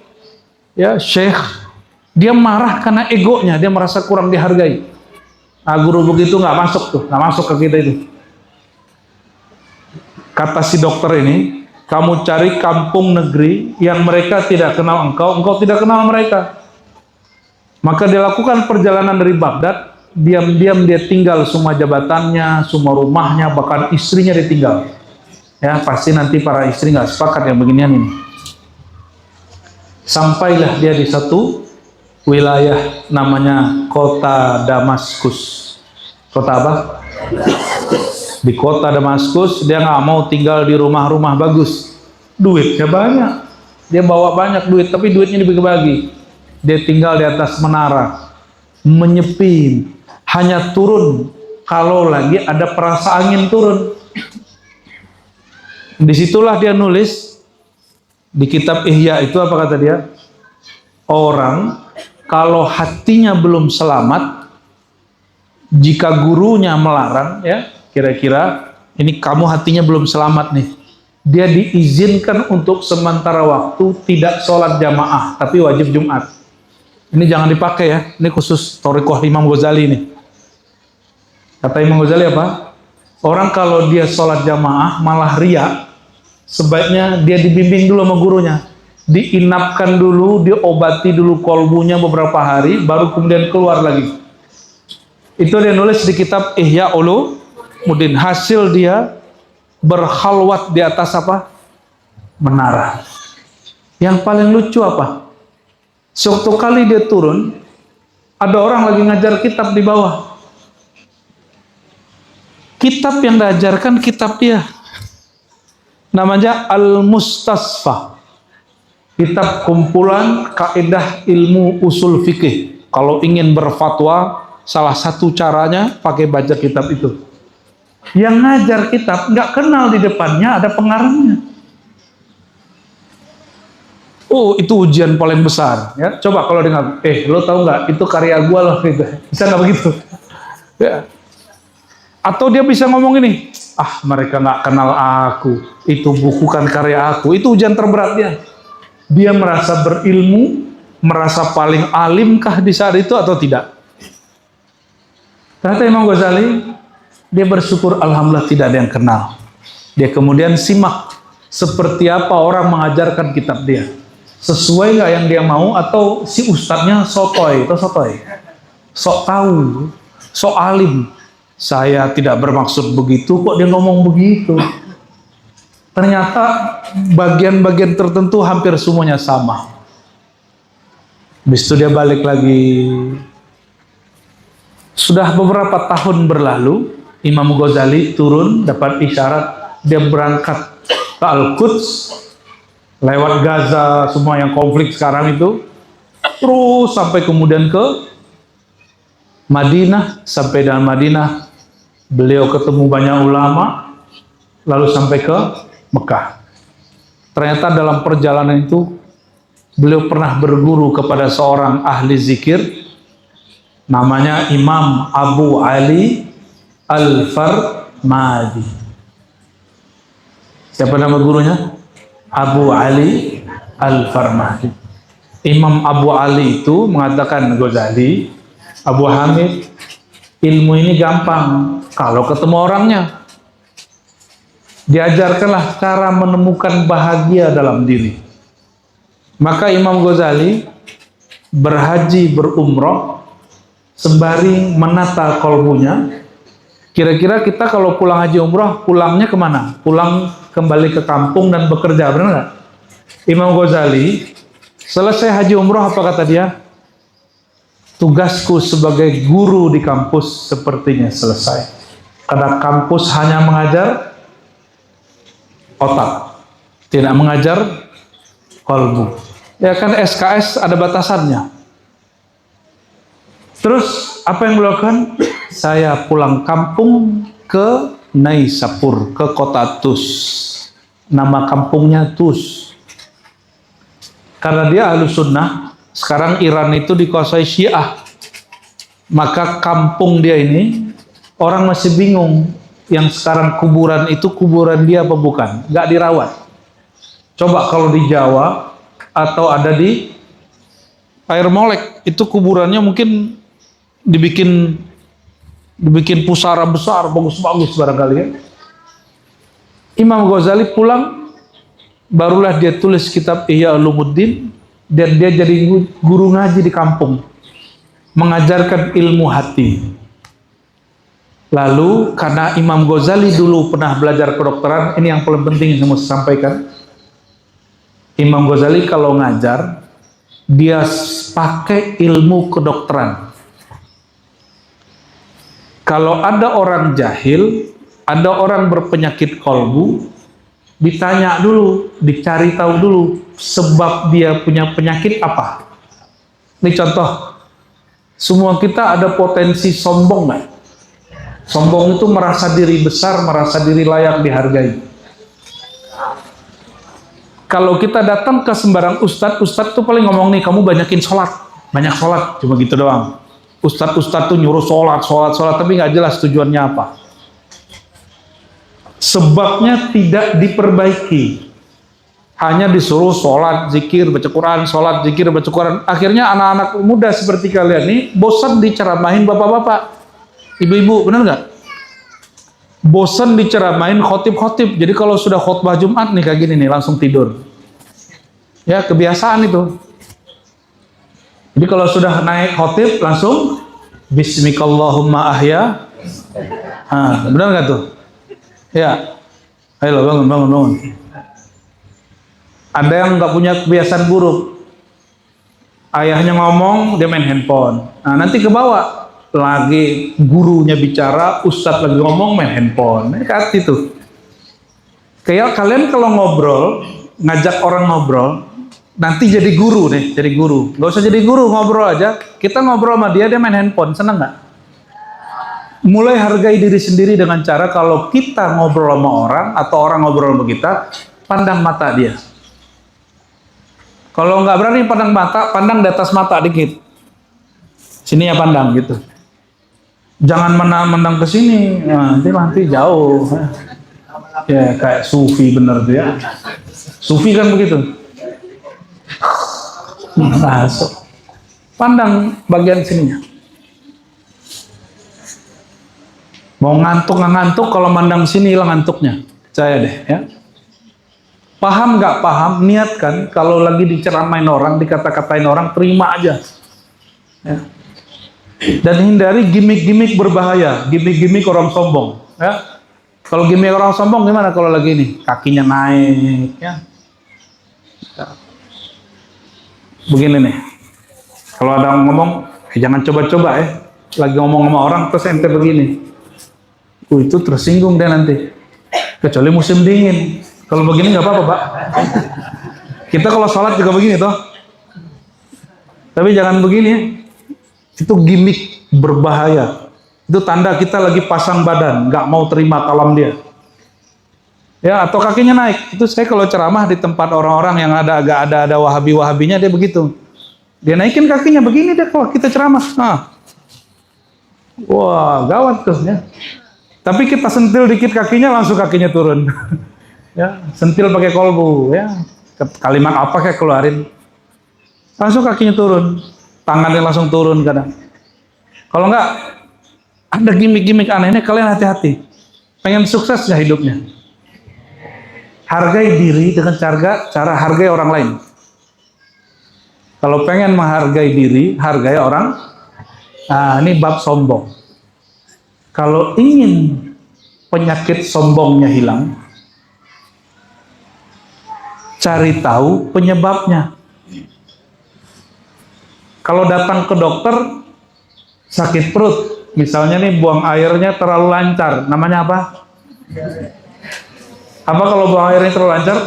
ya syekh, dia marah karena egonya, dia merasa kurang dihargai. Nah guru begitu nggak masuk ke kita itu. Kata si dokter ini, kamu cari kampung negeri yang mereka tidak kenal engkau tidak kenal mereka. Maka dia lakukan perjalanan dari Baghdad, diam-diam dia tinggal semua jabatannya, semua rumahnya, bahkan istrinya dia tinggal. Ya pasti nanti para istri nggak sepakat yang beginian ini. Sampailah dia di satu wilayah namanya kota Damaskus. Kota apa? Di kota Damaskus dia nggak mau tinggal di rumah-rumah bagus. Duitnya banyak, dia bawa banyak duit, tapi duitnya dibagi-bagi. Dia tinggal di atas menara, menyepin, hanya turun kalau lagi ada perasa angin turun. Disitulah dia nulis di kitab Ihya itu, apa kata dia? Orang kalau hatinya belum selamat, jika gurunya melarang, ya kira-kira ini kamu hatinya belum selamat nih, dia diizinkan untuk sementara waktu tidak sholat jamaah tapi wajib Jumat. Ini jangan dipakai ya, ini khusus thariqah Imam Ghazali nih. Kata Imam Ghazali apa? Orang kalau dia sholat jamaah malah riya, sebaiknya dia dibimbing dulu sama gurunya, diinapkan dulu, diobati dulu kolbunya beberapa hari, baru kemudian keluar lagi. Itu dia nulis di kitab Ihya Ulumuddin. Hasil dia berkhalwat di atas apa? Menara. Yang paling lucu apa? Suatu kali dia turun, ada orang lagi ngajar kitab di bawah. Kitab yang diajarkan kitab dia, namanya Al-Mustasfa, kitab kumpulan kaidah ilmu usul fikih. Kalau ingin berfatwa, salah satu caranya pakai baca kitab itu. Yang ngajar kitab nggak kenal di depannya ada pengarangnya. Oh itu ujian paling besar ya. Coba kalau dengar, lo tahu nggak itu karya gua loh gitu. Bisa nggak begitu? Ya. Atau dia bisa ngomong ini, mereka nggak kenal aku, itu buku kan karya aku. Itu ujian terberat dia. Dia merasa berilmu, merasa paling alimkah di saat itu atau tidak? Kata Imam Ghazali, dia bersyukur alhamdulillah tidak ada yang kenal. Dia kemudian simak seperti apa orang mengajarkan kitab dia. Sesuai nggak yang dia mau, atau si ustadznya sotoy, sok tahu, sok alim. Saya tidak bermaksud begitu, kok dia ngomong begitu. Ternyata bagian-bagian tertentu hampir semuanya sama. Habis itu dia balik lagi. Sudah beberapa tahun berlalu, Imam Ghazali turun, dapat isyarat, dia berangkat ke Al-Quds, lewat Gaza, semua yang konflik sekarang itu, terus sampai kemudian ke Madinah. Sampai dalam Madinah, beliau ketemu banyak ulama, lalu sampai ke Mekah. Ternyata dalam perjalanan itu beliau pernah berguru kepada seorang ahli zikir, namanya Imam Abu Ali Al-Farmadi. Siapa nama gurunya? Abu Ali Al-Farmadi. Imam Abu Ali itu mengatakan, Ghazali, Abu Hamid, ilmu ini gampang kalau ketemu orangnya. Diajarkanlah cara menemukan bahagia dalam diri. Maka Imam Ghazali berhaji, berumroh, sembari menata kolbunya. Kira-kira kita kalau pulang haji umroh, pulangnya kemana? Pulang kembali ke kampung dan bekerja, benar nggak? Imam Ghazali selesai haji umroh, apa kata dia? Tugasku sebagai guru di kampus sepertinya selesai. Karena kampus hanya mengajar otak, tidak mengajar kolbu. Ya kan SKS ada batasannya. Terus apa yang beliau lakukan? Saya pulang kampung ke Naisapur, ke kota Tus. Nama kampungnya Tus. Karena dia ahlu sunnah, sekarang Iran itu dikuasai Syiah. Maka kampung dia ini, orang masih bingung. Yang sekarang kuburan itu kuburan dia apa bukan? Gak dirawat. Coba kalau di Jawa, atau ada di Air Molek, itu kuburannya mungkin dibikin pusara besar, bagus-bagus barangkali ya. Imam Ghazali pulang, barulah dia tulis kitab Ihya Ulumuddin, dan dia jadi guru ngaji di kampung, mengajarkan ilmu hati. Lalu karena Imam Ghazali dulu pernah belajar kedokteran, ini yang paling penting yang saya mau sampaikan. Imam Ghazali kalau ngajar, dia pakai ilmu kedokteran. Kalau ada orang jahil, ada orang berpenyakit kolbu, ditanya dulu, dicari tahu dulu sebab dia punya penyakit apa. Ini contoh, semua kita ada potensi sombong nggak? Sombong itu merasa diri besar, merasa diri layak dihargai. Kalau kita datang ke sembarang ustadz tuh paling ngomong nih, kamu banyakin sholat, banyak sholat, cuma gitu doang. Ustadz tuh nyuruh sholat, tapi nggak jelas tujuannya apa. Sebabnya tidak diperbaiki, hanya disuruh sholat, zikir, baca Quran, sholat, zikir, baca Quran. Akhirnya anak-anak muda seperti kalian nih bosan diceramahin bapak-bapak, ibu-ibu, benar nggak? Bosan diceramain khotib-khotib. Jadi kalau sudah khutbah Jumat nih kayak gini nih langsung tidur. Ya kebiasaan itu. Jadi kalau sudah naik khotib langsung Bismikallahumma ahya. Benar nggak tuh? Ya. Ayo bangun. Ada yang nggak punya kebiasaan buruk. Ayahnya ngomong dia main handphone. Nah nanti ke bawah. Lagi gurunya bicara, ustadz lagi ngomong main handphone. Kayak itu. Kayak kalian kalau ngobrol, ngajak orang ngobrol, nanti jadi guru nih, jadi guru. Gak usah jadi guru, ngobrol aja. Kita ngobrol sama dia main handphone, seneng nggak? Mulai hargai diri sendiri dengan cara kalau kita ngobrol sama orang atau orang ngobrol sama kita, pandang mata dia. Kalau nggak berani pandang mata, pandang di atas mata dikit. Sini ya pandang gitu. Jangan menang ke sini, nanti jauh. Ya kayak sufi bener tuh ya. Sufi kan begitu. Masuk. Pandang bagian sininya. Mau ngantuk nggak ngantuk, kalau mandang sini hilang ngantuknya. Percaya deh ya. Paham nggak paham, niatkan kalau lagi diceramain orang, dikata-katain orang, terima aja. Ya. Dan hindari gimmick-gimmick berbahaya, gimmick-gimmick orang sombong. Ya. Kalau gimmick orang sombong gimana kalau lagi ini? Kakinya naik. Ya. Begini nih. Kalau ada yang ngomong, jangan coba-coba ya. Lagi ngomong sama orang terus ente begini. Itu tersinggung dia nanti. Kecuali musim dingin. Kalau begini nggak apa-apa, Pak. Kita kalau sholat juga begini toh. Tapi jangan begini ya. Itu gimmick berbahaya. Itu tanda kita lagi pasang badan, nggak mau terima kalam dia. Ya, atau kakinya naik. Itu saya kalau ceramah di tempat orang-orang yang agak ada wahabi-wahabinya, dia begitu. Dia naikin kakinya begini deh kalau kita ceramah. Nah, wah, gawat tuh ya. Tapi kita sentil dikit kakinya, langsung kakinya turun. Ya, sentil pakai kolbu, ya. Kalimat apa kayak keluarin, langsung kakinya turun, tangannya langsung turun kadang. Kalau enggak, ada gimmick-gimmick anehnya, kalian hati-hati. Pengen sukses nggak hidupnya? Hargai diri dengan cara hargai orang lain. Kalau pengen menghargai diri, hargai orang. Nah, ini bab sombong. Kalau ingin penyakit sombongnya hilang, cari tahu penyebabnya. Kalau datang ke dokter sakit perut, misalnya nih buang airnya terlalu lancar, namanya apa? Apa kalau buang airnya terlalu lancar?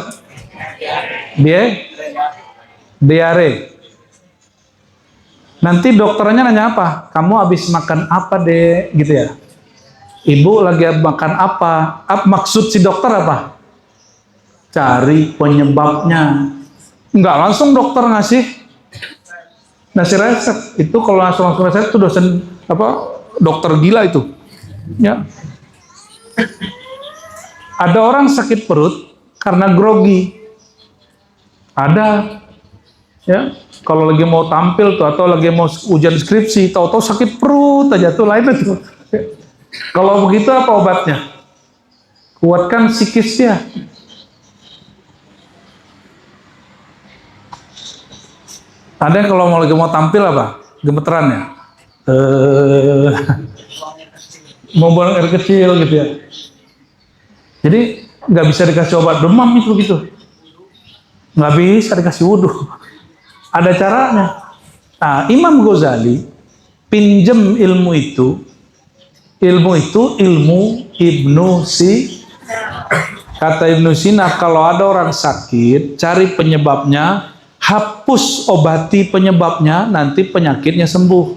Diare. Nanti dokternya nanya apa? Kamu habis makan apa deh? Gitu ya. Ibu lagi makan apa? Maksud si dokter apa? Cari penyebabnya. Enggak langsung dokter ngasih resep. Itu kalau langsung resep itu dosen dokter gila itu. Ya. Ada orang sakit perut karena grogi. Ada. Ya. Kalau lagi mau tampil tuh atau lagi mau ujian skripsi, tahu-tahu sakit perut aja tuh lain itu. Kalau begitu apa obatnya? Kuatkan psikis dia. Ada yang kalau lagi mau tampil apa? Gemeteran ya? Mau buang air kecil gitu ya. Jadi nggak bisa dikasih obat demam itu gitu. Nggak bisa dikasih wudhu. Ada caranya. Nah, Imam Ghazali pinjem ilmu itu ilmu Ibnu Sina. Kata Ibnu Sina, kalau ada orang sakit, cari penyebabnya, hapus obati penyebabnya, nanti penyakitnya sembuh.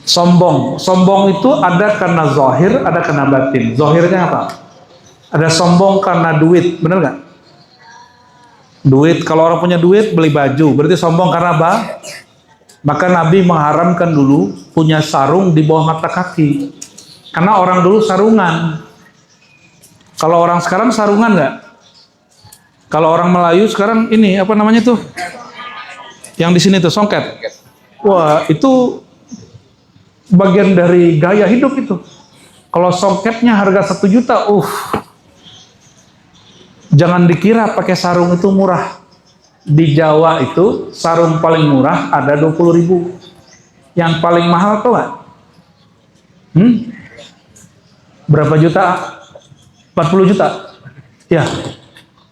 Sombong itu ada karena zahir, ada karena batin. Zahirnya apa? Ada sombong karena duit, benar nggak? Duit, kalau orang punya duit beli baju, berarti sombong karena apa? Maka Nabi mengharamkan dulu punya sarung di bawah mata kaki. Karena orang dulu sarungan. Kalau orang sekarang sarungan nggak? Kalau orang Melayu sekarang ini apa namanya tuh? Yang di sini tuh songket. Wah, itu bagian dari gaya hidup itu. Kalau songketnya harga 1 juta, jangan dikira pakai sarung itu murah. Di Jawa itu sarung paling murah ada 20.000. Yang paling mahal tuh nggak? Berapa juta? 40 juta. Ya,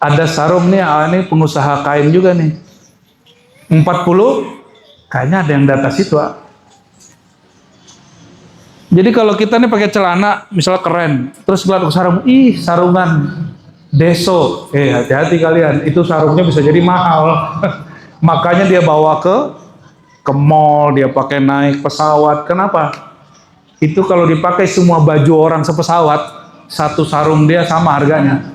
ada sarung nih, ini pengusaha kain juga nih. 40, kayaknya ada yang di atas itu. Jadi kalau kita nih pakai celana, misalnya keren, terus lihat sarung, sarungan Deso, hati-hati kalian, itu sarungnya bisa jadi mahal. Makanya dia bawa ke mall, dia pakai naik pesawat. Kenapa? Itu kalau dipakai semua baju orang sepesawat, satu sarung dia sama harganya.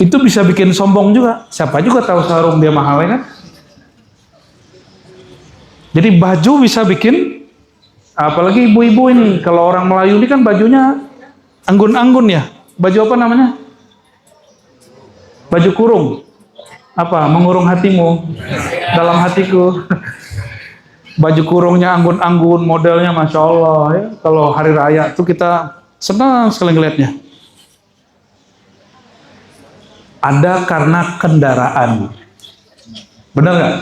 Itu bisa bikin sombong juga. Siapa juga tahu sarung dia mahal, ya kan? Jadi baju bisa bikin, apalagi ibu-ibu ini, kalau orang Melayu ini kan bajunya anggun-anggun ya. Baju apa namanya? Baju kurung. Apa? Mengurung hatimu dalam hatiku. Baju kurungnya anggun-anggun, modelnya Masya Allah ya. Kalau hari raya itu kita senang sekali ngeliatnya. Ada karena kendaraan. Benar nggak?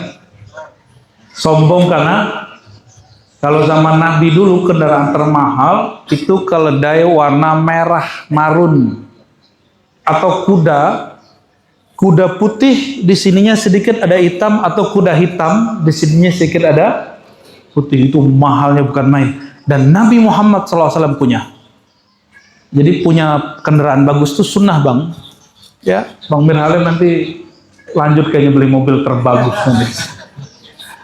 Sombong karena kalau zaman Nabi dulu kendaraan termahal itu keledai warna merah marun atau kuda putih di sininya sedikit ada hitam atau kuda hitam di sininya sedikit ada putih. Itu mahalnya bukan main. Dan Nabi Muhammad SAW punya. Jadi punya kendaraan bagus itu sunnah bang. Ya, Bang Mirhalim nanti lanjut kayaknya beli mobil terbagus nanti.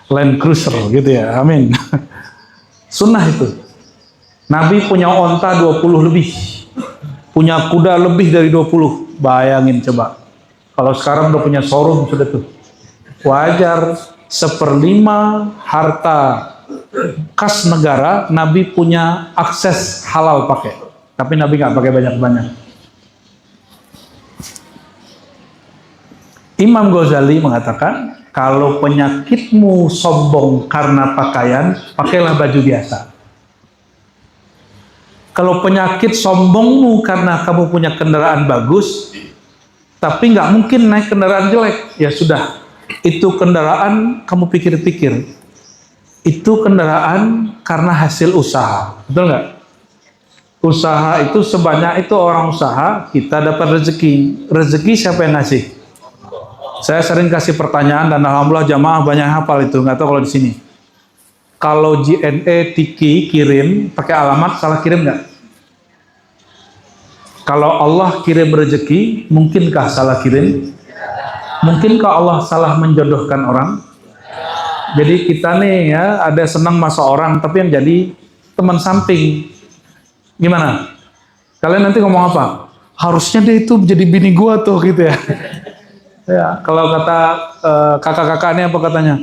Land Cruiser gitu ya, amin. Sunnah itu. Nabi punya onta 20 lebih. Punya kuda lebih dari 20. Bayangin coba. Kalau sekarang udah punya showroom sudah tuh. Wajar 1/5 harta kas negara Nabi punya akses halal pakai. Tapi Nabi nggak pakai banyak-banyak. Imam Ghazali mengatakan, kalau penyakitmu sombong karena pakaian, pakailah baju biasa. Kalau penyakit sombongmu karena kamu punya kendaraan bagus, tapi nggak mungkin naik kendaraan jelek, ya sudah. Itu kendaraan kamu pikir-pikir. Itu kendaraan karena hasil usaha, betul nggak? Usaha itu sebanyak itu orang usaha, kita dapat rezeki. Rezeki siapa yang ngasih? Saya sering kasih pertanyaan dan alhamdulillah jamaah banyak hafal itu, nggak tahu kalau di sini. Kalau JNE Tiki kirim pakai alamat, salah kirim nggak? Kalau Allah kirim rezeki, mungkinkah salah kirim? Mungkinkah Allah salah menjodohkan orang? Jadi kita nih ya ada senang masa orang, tapi yang jadi teman samping. Gimana? Kalian nanti ngomong apa? Harusnya dia itu jadi bini gua tuh gitu ya. Ya, kalau kata kakak-kakaknya apa katanya?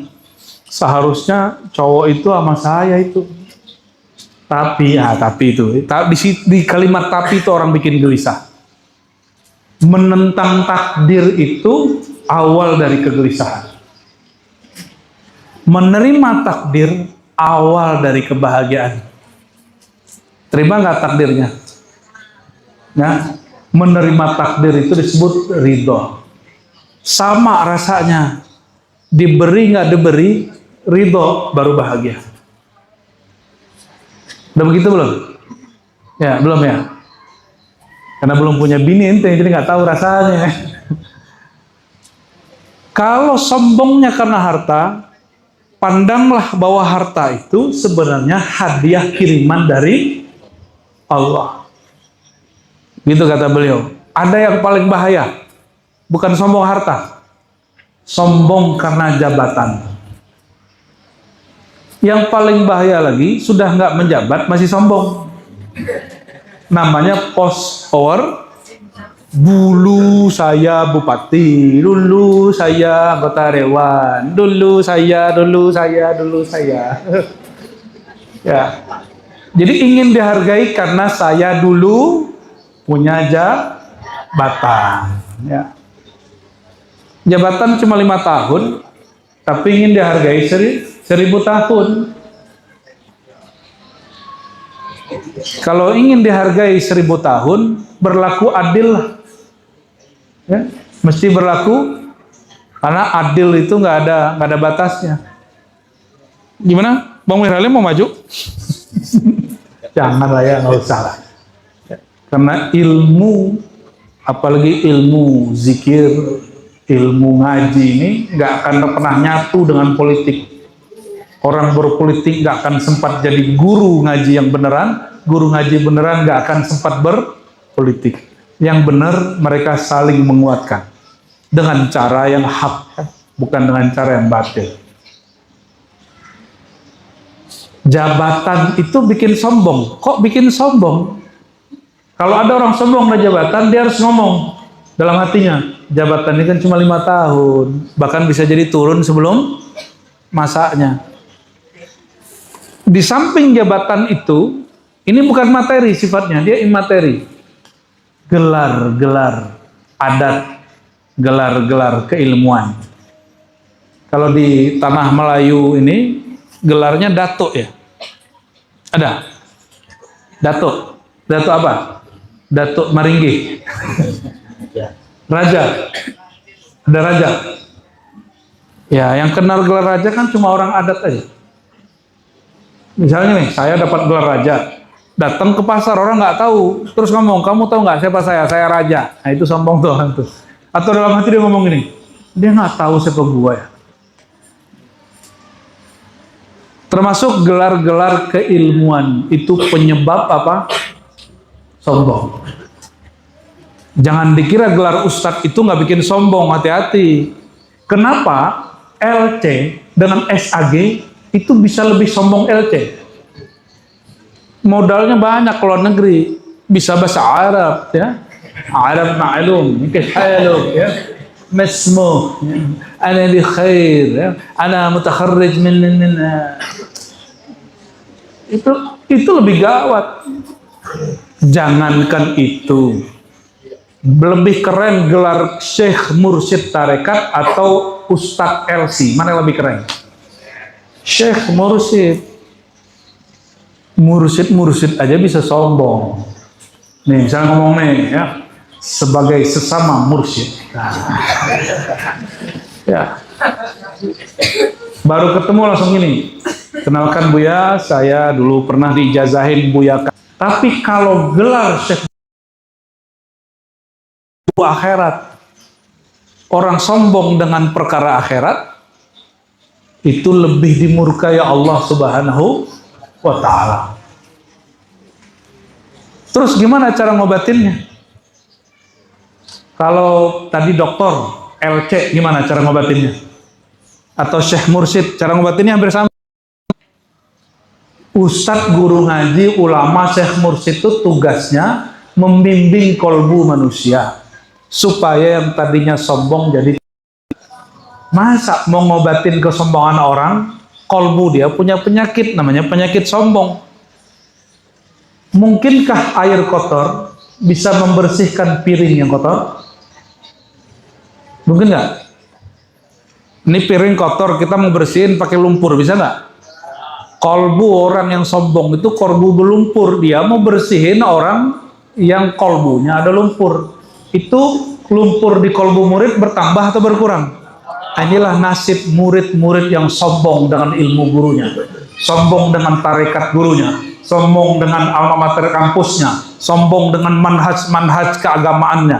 Seharusnya cowok itu sama saya itu. Tapi itu. Di kalimat tapi itu orang bikin gelisah. Menentang takdir itu awal dari kegelisahan. Menerima takdir awal dari kebahagiaan. Terima nggak takdirnya? Ya, menerima takdir itu disebut ridho. Sama rasanya, diberi nggak diberi, ridho baru bahagia. Udah begitu belum? Ya belum ya. Karena belum punya bini ente, jadi nggak tahu rasanya. Kalau sombongnya karena harta, pandanglah bahwa harta itu sebenarnya hadiah kiriman dari Allah. Gitu kata beliau. Ada yang paling bahaya. Bukan sombong harta, sombong karena jabatan. Yang paling bahaya lagi, sudah nggak menjabat masih sombong. Namanya post power. Dulu saya bupati, dulu saya anggota dewan, dulu saya. Ya, jadi ingin dihargai karena saya dulu punya jabatan. Ya. Jabatan cuma 5 tahun, tapi ingin dihargai 1000 tahun. Kalau ingin dihargai 1000 tahun, berlaku adil. Ya, mesti berlaku, karena adil itu nggak ada batasnya. Gimana? Bang Wirali mau maju? Jangan lah ya, nggak usah lah. Karena ilmu, apalagi ilmu zikir, ilmu ngaji ini nggak akan pernah nyatu dengan politik. Orang berpolitik nggak akan sempat jadi guru ngaji yang beneran. Guru ngaji beneran nggak akan sempat berpolitik. Yang benar mereka saling menguatkan dengan cara yang hak, bukan dengan cara yang batil. Jabatan itu bikin sombong. Kok bikin sombong? Kalau ada orang sombong dari jabatan, dia harus ngomong dalam hatinya, jabatan ini kan cuma 5 tahun, bahkan bisa jadi turun sebelum masanya. Di samping jabatan itu, ini bukan materi sifatnya, dia imateri. Gelar-gelar adat, gelar-gelar keilmuan. Kalau di tanah Melayu ini, gelarnya datuk ya? Ada? Datuk? Datuk apa? Datuk Maringgi. Raja. Ada raja. Ya, yang kenal gelar raja kan cuma orang adat aja. Misalnya nih, saya dapat gelar raja. Datang ke pasar, orang nggak tahu. Terus ngomong, kamu tahu nggak siapa saya? Saya raja. Nah, itu sombong tuh orang tuh. Atau dalam hati dia ngomong gini, dia nggak tahu siapa gua ya. Termasuk gelar-gelar keilmuan. Itu penyebab apa? Sombong. Jangan dikira gelar ustadz itu nggak bikin sombong, hati-hati. Kenapa LC dengan SAG itu bisa lebih sombong LC? modalnya banyak ke luar negeri, bisa bahasa Arab ya, Arab ma'lum, kif haluk ya, masmu, ya. Ana bi khair ya, ana mutakharrij min itu lebih gawat. Jangankan itu, lebih keren gelar Syekh Mursyid Tarekat atau Ustadz LC, mana yang lebih keren? Syekh Mursyid. Mursyid aja bisa sombong. Nih, misalnya ngomong nih ya, sebagai sesama mursyid. Nah, ya. Baru ketemu langsung gini. Kenalkan Buya, saya dulu pernah diijazahin Buya. Tapi kalau gelar Syekh akhirat, orang sombong dengan perkara akhirat, itu lebih dimurkai Allah Subhanahu wa ta'ala. Terus gimana cara ngobatinnya? Kalau tadi dokter LC, gimana cara ngobatinnya? Atau Syekh Mursyid, cara ngobatinnya hampir sama. Ustadz guru ngaji, ulama, Syekh Mursyid itu tugasnya membimbing kolbu manusia supaya yang tadinya sombong jadi. Masa mau ngobatin kesombongan orang, kolbu dia punya penyakit, namanya penyakit sombong. Mungkinkah air kotor bisa membersihkan piring yang kotor? Mungkin nggak? Ini piring kotor, kita mau bersihin pakai lumpur, bisa nggak? Kolbu orang yang sombong itu kolbu berlumpur, dia mau bersihin orang yang kolbunya ada lumpur. Itu lumpur di kolbu murid bertambah atau berkurang? Inilah nasib murid-murid yang sombong dengan ilmu gurunya, sombong dengan tarekat gurunya, sombong dengan alma mater kampusnya, sombong dengan manhaj keagamaannya.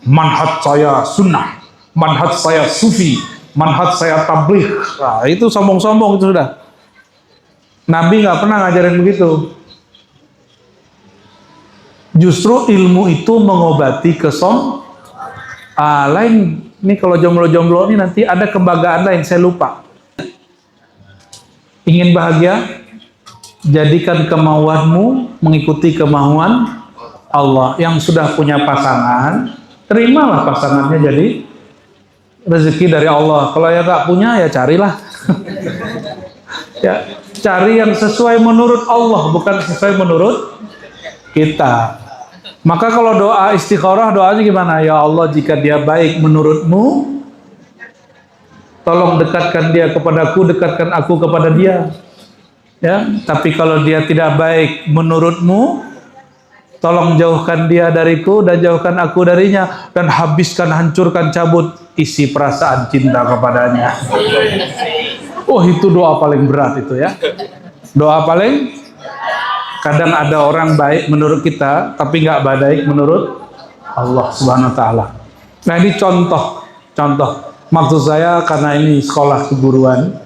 Manhaj saya sunnah, manhaj saya sufi, manhaj saya tabligh. Nah, itu sombong-sombong itu sudah. Nabi nggak pernah ngajarin begitu. Justru ilmu itu mengobati lain. Ini kalau jomblo-jomblo ini nanti ada kebanggaan lain, saya lupa. Ingin bahagia? Jadikan kemauanmu mengikuti kemauan Allah. Yang sudah punya pasangan, terimalah pasangannya jadi rezeki dari Allah. Kalau yang nggak punya, ya carilah. Ya, cari yang sesuai menurut Allah, bukan sesuai menurut kita. Maka kalau doa istikharah, doanya gimana? Ya Allah, jika dia baik menurutmu, tolong dekatkan dia kepadaku, dekatkan aku kepada dia. Ya, tapi kalau dia tidak baik menurutmu, tolong jauhkan dia dariku dan jauhkan aku darinya, dan habiskan, hancurkan, cabut isi perasaan cinta kepadanya. Oh, itu doa paling berat itu ya. Doa paling, kadang ada orang baik menurut kita, tapi nggak baik menurut Allah Subhanahu Wa Taala. Nah, ini contoh. Maksud saya karena ini sekolah keguruan,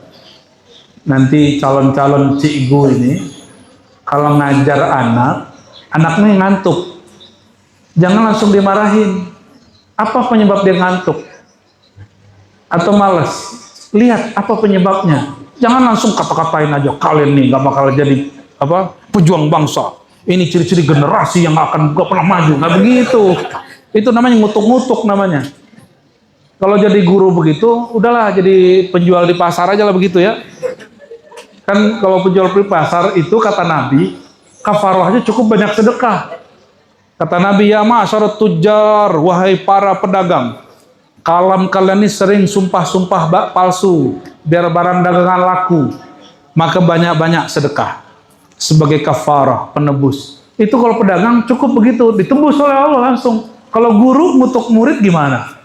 nanti calon-calon cikgu ini kalau ngajar anaknya ngantuk, jangan langsung dimarahin. Apa penyebab dia ngantuk? Atau malas? Lihat apa penyebabnya. Jangan langsung kata-katain aja, kalian nih gak bakal jadi pejuang bangsa. Ini ciri-ciri generasi yang akan gak pernah maju. Nggak begitu. Itu namanya ngutuk-ngutuk namanya. Kalau jadi guru begitu, udahlah jadi penjual di pasar aja lah begitu ya. Kan kalau penjual di pasar itu kata Nabi, kafarahnya cukup banyak sedekah. Kata Nabi, ya ma'asyarat tujjar, wahai para pedagang, kalian ini sering sumpah-sumpah palsu biar barang dagangan laku, maka banyak-banyak sedekah sebagai kafarah, penebus. Itu kalau pedagang cukup begitu, ditebus oleh Allah langsung. Kalau guru ngutuk murid gimana?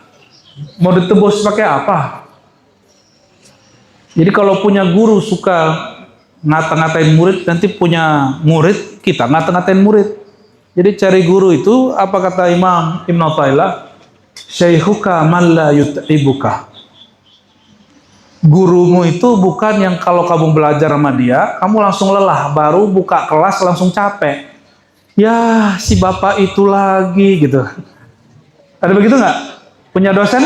Mau ditebus pakai apa? Jadi kalau punya guru suka ngata-ngatain murid, nanti punya murid kita ngata-ngatain murid. Jadi cari guru itu apa kata Imam Ibn Athaillah? Syaikhuka man la yut'ibuka. Gurumu itu bukan yang kalau kamu belajar sama dia, kamu langsung lelah, baru buka kelas langsung capek. Ya, si bapak itu lagi gitu. Ada begitu nggak? Punya dosen?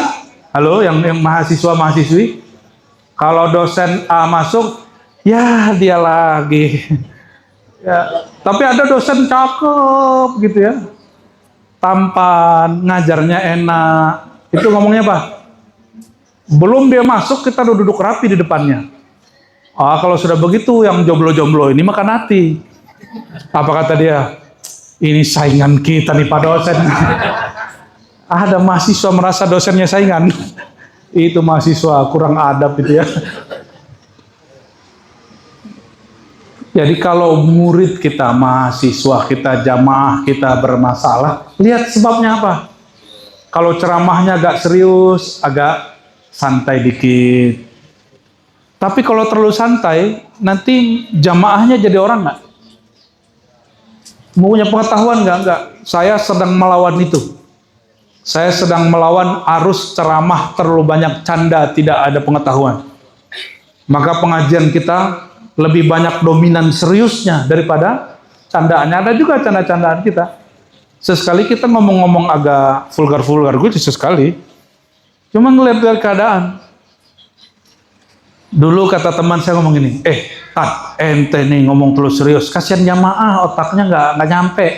Halo, yang mahasiswa-mahasiswi? Kalau dosen A masuk, ya dia lagi. Ya, tapi ada dosen cakep gitu ya, tampan, ngajarnya enak. Itu ngomongnya apa? Belum dia masuk kita udah duduk rapi di depannya. Ah, kalau sudah begitu yang jomblo-jomblo ini makan hati. Apa kata dia? Ini saingan kita nih Pak dosen. Ada mahasiswa merasa dosennya saingan. Itu mahasiswa kurang adab itu ya. Jadi kalau murid kita, mahasiswa kita, jamaah kita bermasalah, lihat sebabnya apa. Kalau ceramahnya agak serius, agak santai dikit. Tapi kalau terlalu santai, nanti jamaahnya jadi orang nggak? Mau punya pengetahuan nggak? Nggak. Saya sedang melawan itu. Saya sedang melawan arus ceramah terlalu banyak canda, tidak ada pengetahuan. Maka pengajian kita lebih banyak dominan seriusnya daripada candaannya. Ada juga canda-candaan kita. Sesekali kita ngomong-ngomong agak vulgar-vulgar, gue sesekali. Cuma ngeliat dari keadaan. Dulu kata teman saya ngomong gini, ente nih ngomong terlalu serius, kasihan jamaah otaknya nggak nyampe.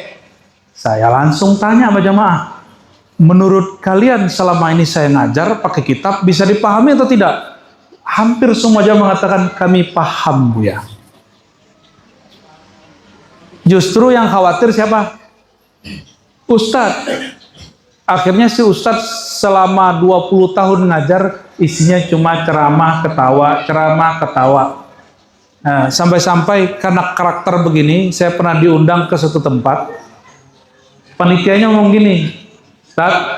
Saya langsung tanya sama jamaah, menurut kalian selama ini saya ngajar pakai kitab bisa dipahami atau tidak? Hampir semua jamaah mengatakan kami paham Buya. Justru yang khawatir siapa? Ustadz. Akhirnya si Ustadz selama 20 tahun ngajar isinya cuma ceramah ketawa. Nah, sampai-sampai karena karakter begini, saya pernah diundang ke suatu tempat. Panitianya ngomong gini, Ustadz,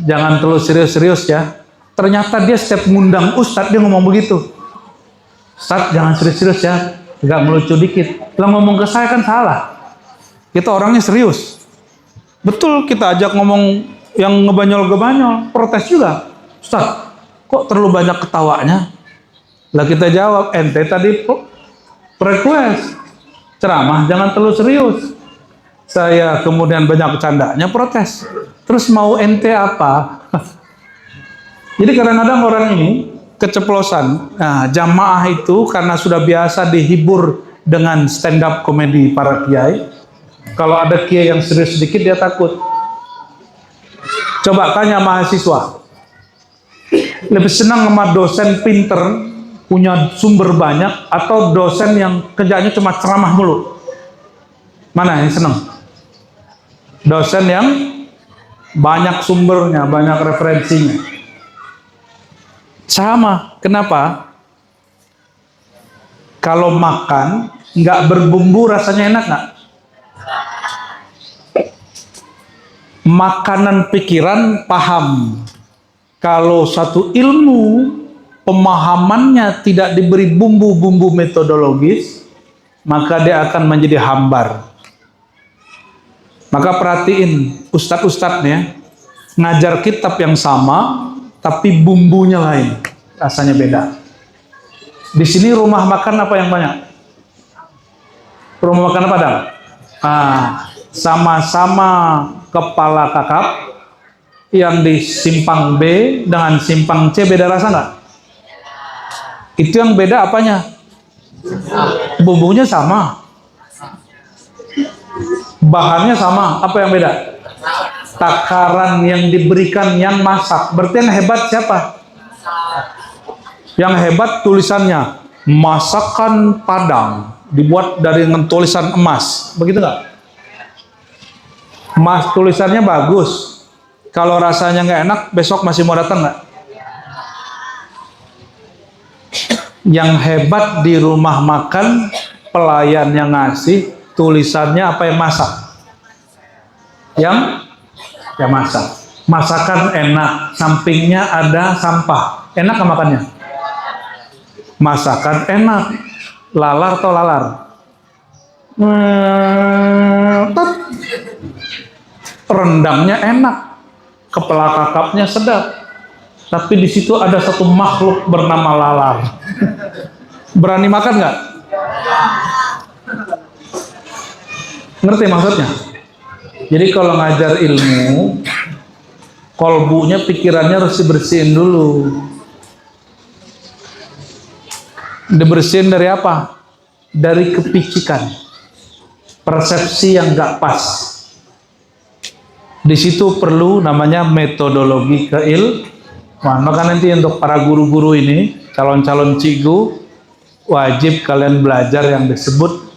jangan terlalu serius-serius ya. Ternyata dia setiap ngundang Ustadz dia ngomong begitu. Ustadz, jangan serius-serius ya, agak melucu dikit. Kalau ngomong ke saya kan salah. Kita orangnya serius. Betul kita ajak ngomong yang ngebanyol-ngebanyol, protes juga. Ustaz, kok terlalu banyak ketawanya? Lah kita jawab, ente tadi request ceramah jangan terlalu serius. Saya kemudian banyak candanya, protes. Terus mau ente apa? Jadi kadang-kadang orang ini keceplosan. Nah, jamaah itu karena sudah biasa dihibur dengan stand up komedi para kiai. Kalau ada kiai yang serius sedikit dia takut. Coba tanya mahasiswa, lebih senang sama dosen pinter, punya sumber banyak, atau dosen yang kerjanya cuma ceramah mulu? Mana yang senang? Dosen yang banyak sumbernya, banyak referensinya. Sama, kenapa? Kalau makan, nggak berbumbu rasanya enak nggak? Makanan pikiran paham. Kalau satu ilmu pemahamannya tidak diberi bumbu-bumbu metodologis, maka dia akan menjadi hambar. Maka perhatiin ustadz-ustadznya ngajar kitab yang sama, tapi bumbunya lain, rasanya beda. Di sini rumah makan apa yang banyak? Rumah makan Padang. Sama-sama kepala kakap, yang di simpang B dengan simpang C beda rasa nggak? Itu yang beda apanya? Bumbunya sama, bahannya sama. Apa yang beda? Takaran yang diberikan yang masak. Berarti yang hebat siapa? Yang hebat tulisannya masakan Padang, dibuat dari tulisan emas, begitu nggak? Mas tulisannya bagus. Kalau rasanya nggak enak, besok masih mau datang nggak? Yang hebat di rumah makan, pelayan yang ngasih, tulisannya apa yang masak? Yang masak. Masakan enak, sampingnya ada sampah. Enak nggak makannya? Masakan enak. Lalar atau lalar? Rendangnya enak, kepala kakapnya sedap, tapi di situ ada satu makhluk bernama lalar. Berani makan nggak? Ngerti maksudnya? Jadi kalau ngajar ilmu, kolbunya, pikirannya harus dibersihin dulu. Dibersihin dari apa? Dari kepicikan. persepsi yang nggak pas. Di situ perlu namanya metodologi keilmuan. Maka nanti untuk para guru-guru ini, calon-calon cigu, wajib kalian belajar yang disebut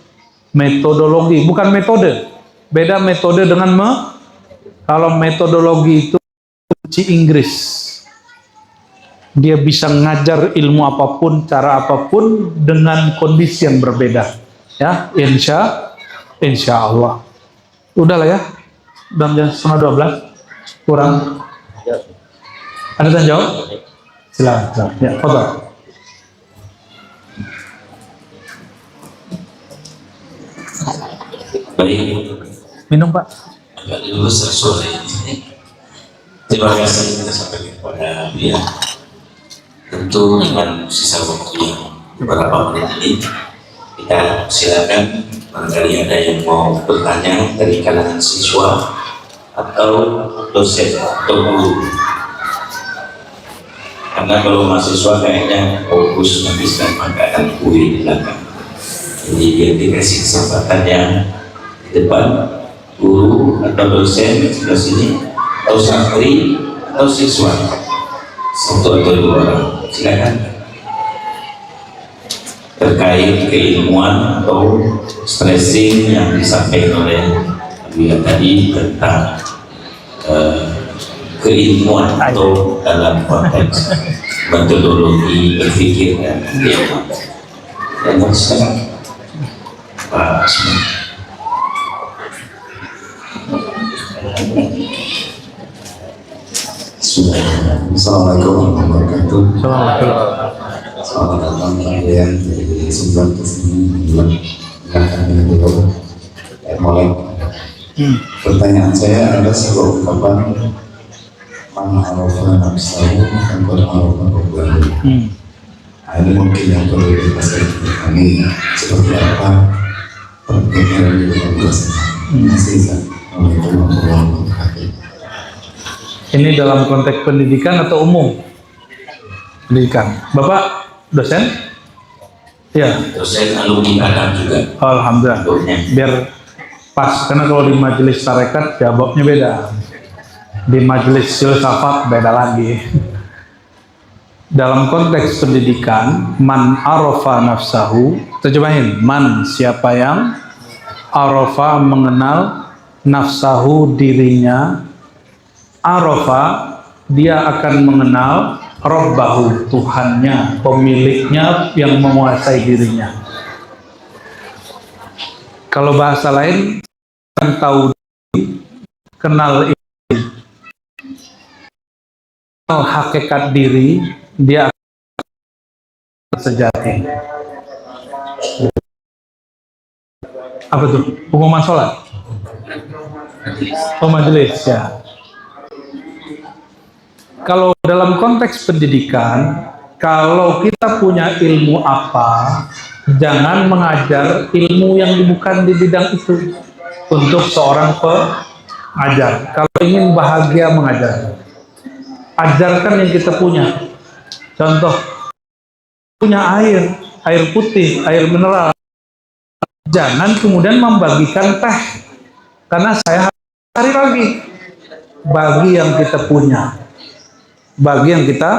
metodologi, bukan metode. Beda metode dengan kalau metodologi itu kunci Inggris. Dia bisa ngajar ilmu apapun, cara apapun dengan kondisi yang berbeda. Ya, insya Allah. Udahlah ya, udah jam 11:30 kurang. Ada tanya jawab? Silakan. Ya, foto. Baik, Minum Pak. agak dulu sore ini. Terima kasih kita sampaikan kepada beliau. Tentu dengan sisa waktu yang beberapa menit ini, kita silakan barangkali ada yang mau bertanya dari kalangan siswa atau dosen atau guru. Karena kalau mahasiswa kayaknya fokus habiskan makanan kue di belakang. Jadi biar dikasih kesempatannya di depan, guru atau dosen sebelah sini, atau santri atau siswa, satu atau dua orang, silakan terkait keilmuan atau stressing yang disampaikan oleh beliau tadi tentang keilmuan atau dalam konteks metodologi berpikir dan keilmuan. Dan sekarang Pak Assalamualaikum warahmatullahi wabarakatuh. Assalamualaikum. Selamat datang kalian dari Sumber kesini. Mulai. Pertanyaan saya ada sebuah ungkapan man arafa nafsahu faqad arafa rabbahu. Nah, ini mungkin yang perlu dijelaskan kepada kami seperti apa pentingnya dari Assalamualaikum warahmatullahi wabarakatuh. Ini dalam konteks pendidikan atau umum? Pendidikan. Bapak dosen? Ya. dosen alumni Padang juga. Alhamdulillah. Biar pas, karena kalau di majelis tarekat jawabnya beda. Di majelis filsafat beda lagi. Dalam konteks pendidikan, man arafa nafsahu, terjemahin, man siapa yang arafa mengenal nafsahu dirinya, arafa dia akan mengenal Rabbahu Tuhannya, pemiliknya yang menguasai dirinya. Kalau bahasa lain, tahu diri, kenal diri, kenal hakikat diri, dia akan sejati. Apa tuh? Pengumuman sholat? Oh, majelis ya. Kalau dalam konteks pendidikan, kalau kita punya ilmu apa, jangan mengajar ilmu yang bukan di bidang itu untuk seorang pengajar. Kalau ingin bahagia mengajar, ajarkan yang kita punya. Contoh, punya air putih, air mineral. Jangan kemudian membagikan teh, karena saya cari lagi. Bagi yang kita punya. Bagi yang kita,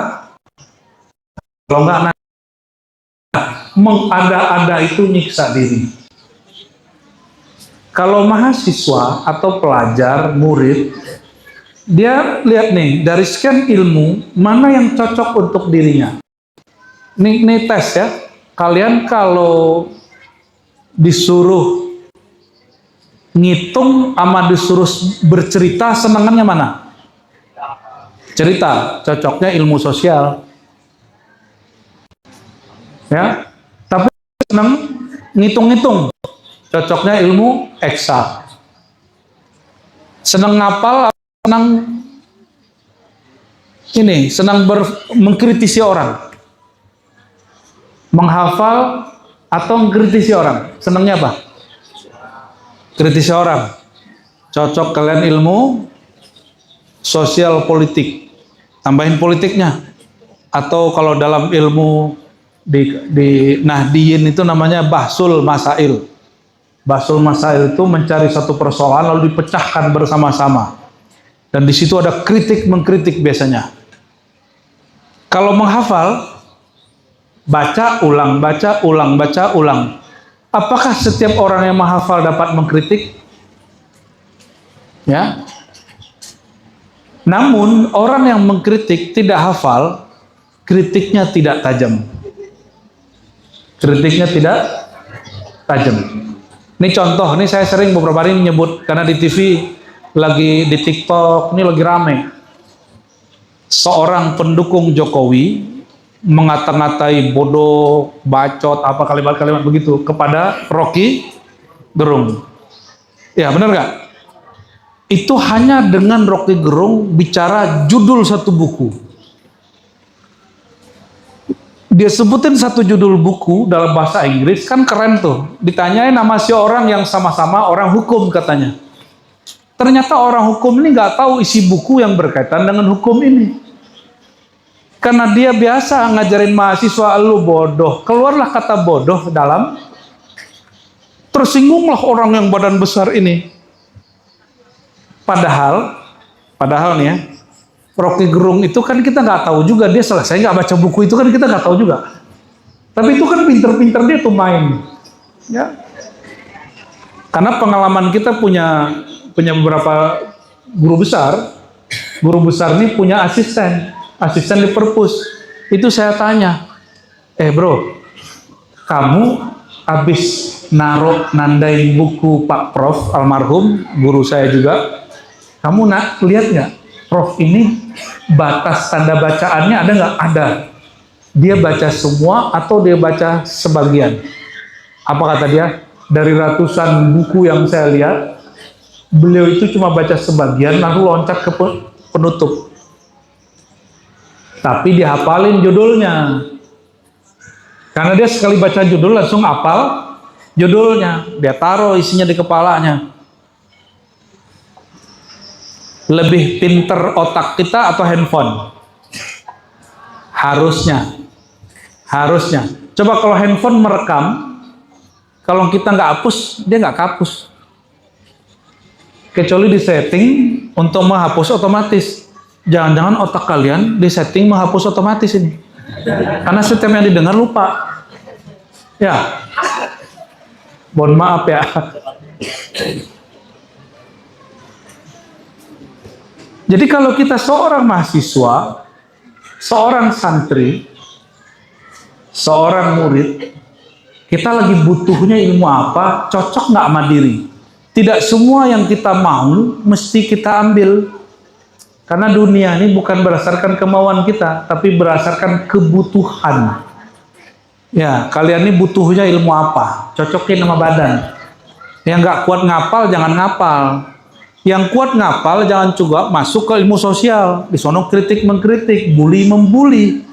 kalau enggak mengada-ada itu nyiksa diri. Kalau mahasiswa atau pelajar, murid, dia lihat nih, dari sekian ilmu, mana yang cocok untuk dirinya. Ini tes ya, kalian kalau disuruh ngitung sama disuruh bercerita, senangannya mana? Cerita, cocoknya ilmu sosial. Ya, tapi senang ngitung-ngitung, cocoknya ilmu eksak. Senang ngapal, senang ini, senang mengkritisi orang. Menghafal atau mengkritisi orang, senangnya apa? Kritisi orang. Cocok kalian ilmu sosial politik, tambahin politiknya. Atau kalau dalam ilmu di Nahdiyin itu namanya bahsul masail. Basul masail itu mencari satu persoalan lalu dipecahkan bersama-sama. Dan di situ ada kritik mengkritik biasanya. Kalau menghafal, baca ulang, baca ulang, baca ulang. Apakah setiap orang yang menghafal dapat mengkritik? Ya. Namun orang yang mengkritik tidak hafal, kritiknya tidak tajam. Kritiknya tidak tajam. Ini contoh, ini saya sering beberapa hari menyebut karena di TV lagi di TikTok ini lagi rame. Seorang pendukung Jokowi mengata-ngatai bodoh, bacot, apa kalimat-kalimat begitu kepada Rocky Gerung. Ya benar nggak? Itu hanya dengan Rocky Gerung bicara judul satu buku. Dia sebutin satu judul buku dalam bahasa Inggris, kan keren tuh. Ditanyain nama si orang yang sama-sama orang hukum katanya. Ternyata orang hukum ini nggak tahu isi buku yang berkaitan dengan hukum ini. Karena dia biasa ngajarin mahasiswa, lu bodoh. Keluarlah kata bodoh dalam, tersinggunglah orang yang badan besar ini. Padahal nih ya, Rocky Gerung itu kan kita nggak tahu juga dia selesai nggak baca buku itu kan kita nggak tahu juga. Tapi itu kan pinter-pinter dia tuh main, ya. Karena pengalaman kita punya beberapa guru besar ini punya asisten di perpus. Itu saya tanya, bro, kamu habis nandain buku Pak Prof almarhum guru saya juga, kamu lihat nggak Prof ini batas tanda bacaannya ada nggak? Ada. Dia baca semua atau dia baca sebagian? Apa kata dia? Dari ratusan buku yang saya lihat, beliau itu cuma baca sebagian lalu loncat ke penutup. Tapi dihafalin judulnya. Karena dia sekali baca judul langsung hafal judulnya. Dia taruh isinya di kepalanya. Lebih pinter otak kita atau handphone? Harusnya. Coba kalau handphone merekam, kalau kita nggak hapus, dia nggak hapus. Kecuali di setting untuk menghapus otomatis. Jangan-jangan otak kalian di setting menghapus otomatis ini. Karena setiap yang didengar lupa. Ya. Mohon maaf ya. Jadi kalau kita seorang mahasiswa, seorang santri, seorang murid, kita lagi butuhnya ilmu apa, cocok nggak sama diri. Tidak semua yang kita mau mesti kita ambil. Karena dunia ini bukan berdasarkan kemauan kita, tapi berdasarkan kebutuhan. Ya, kalian ini butuhnya ilmu apa? Cocokin sama badan. Yang nggak kuat ngapal, jangan ngapal. Yang kuat ngapal, jangan juga masuk ke ilmu sosial. Di sono kritik mengkritik, bully membuli.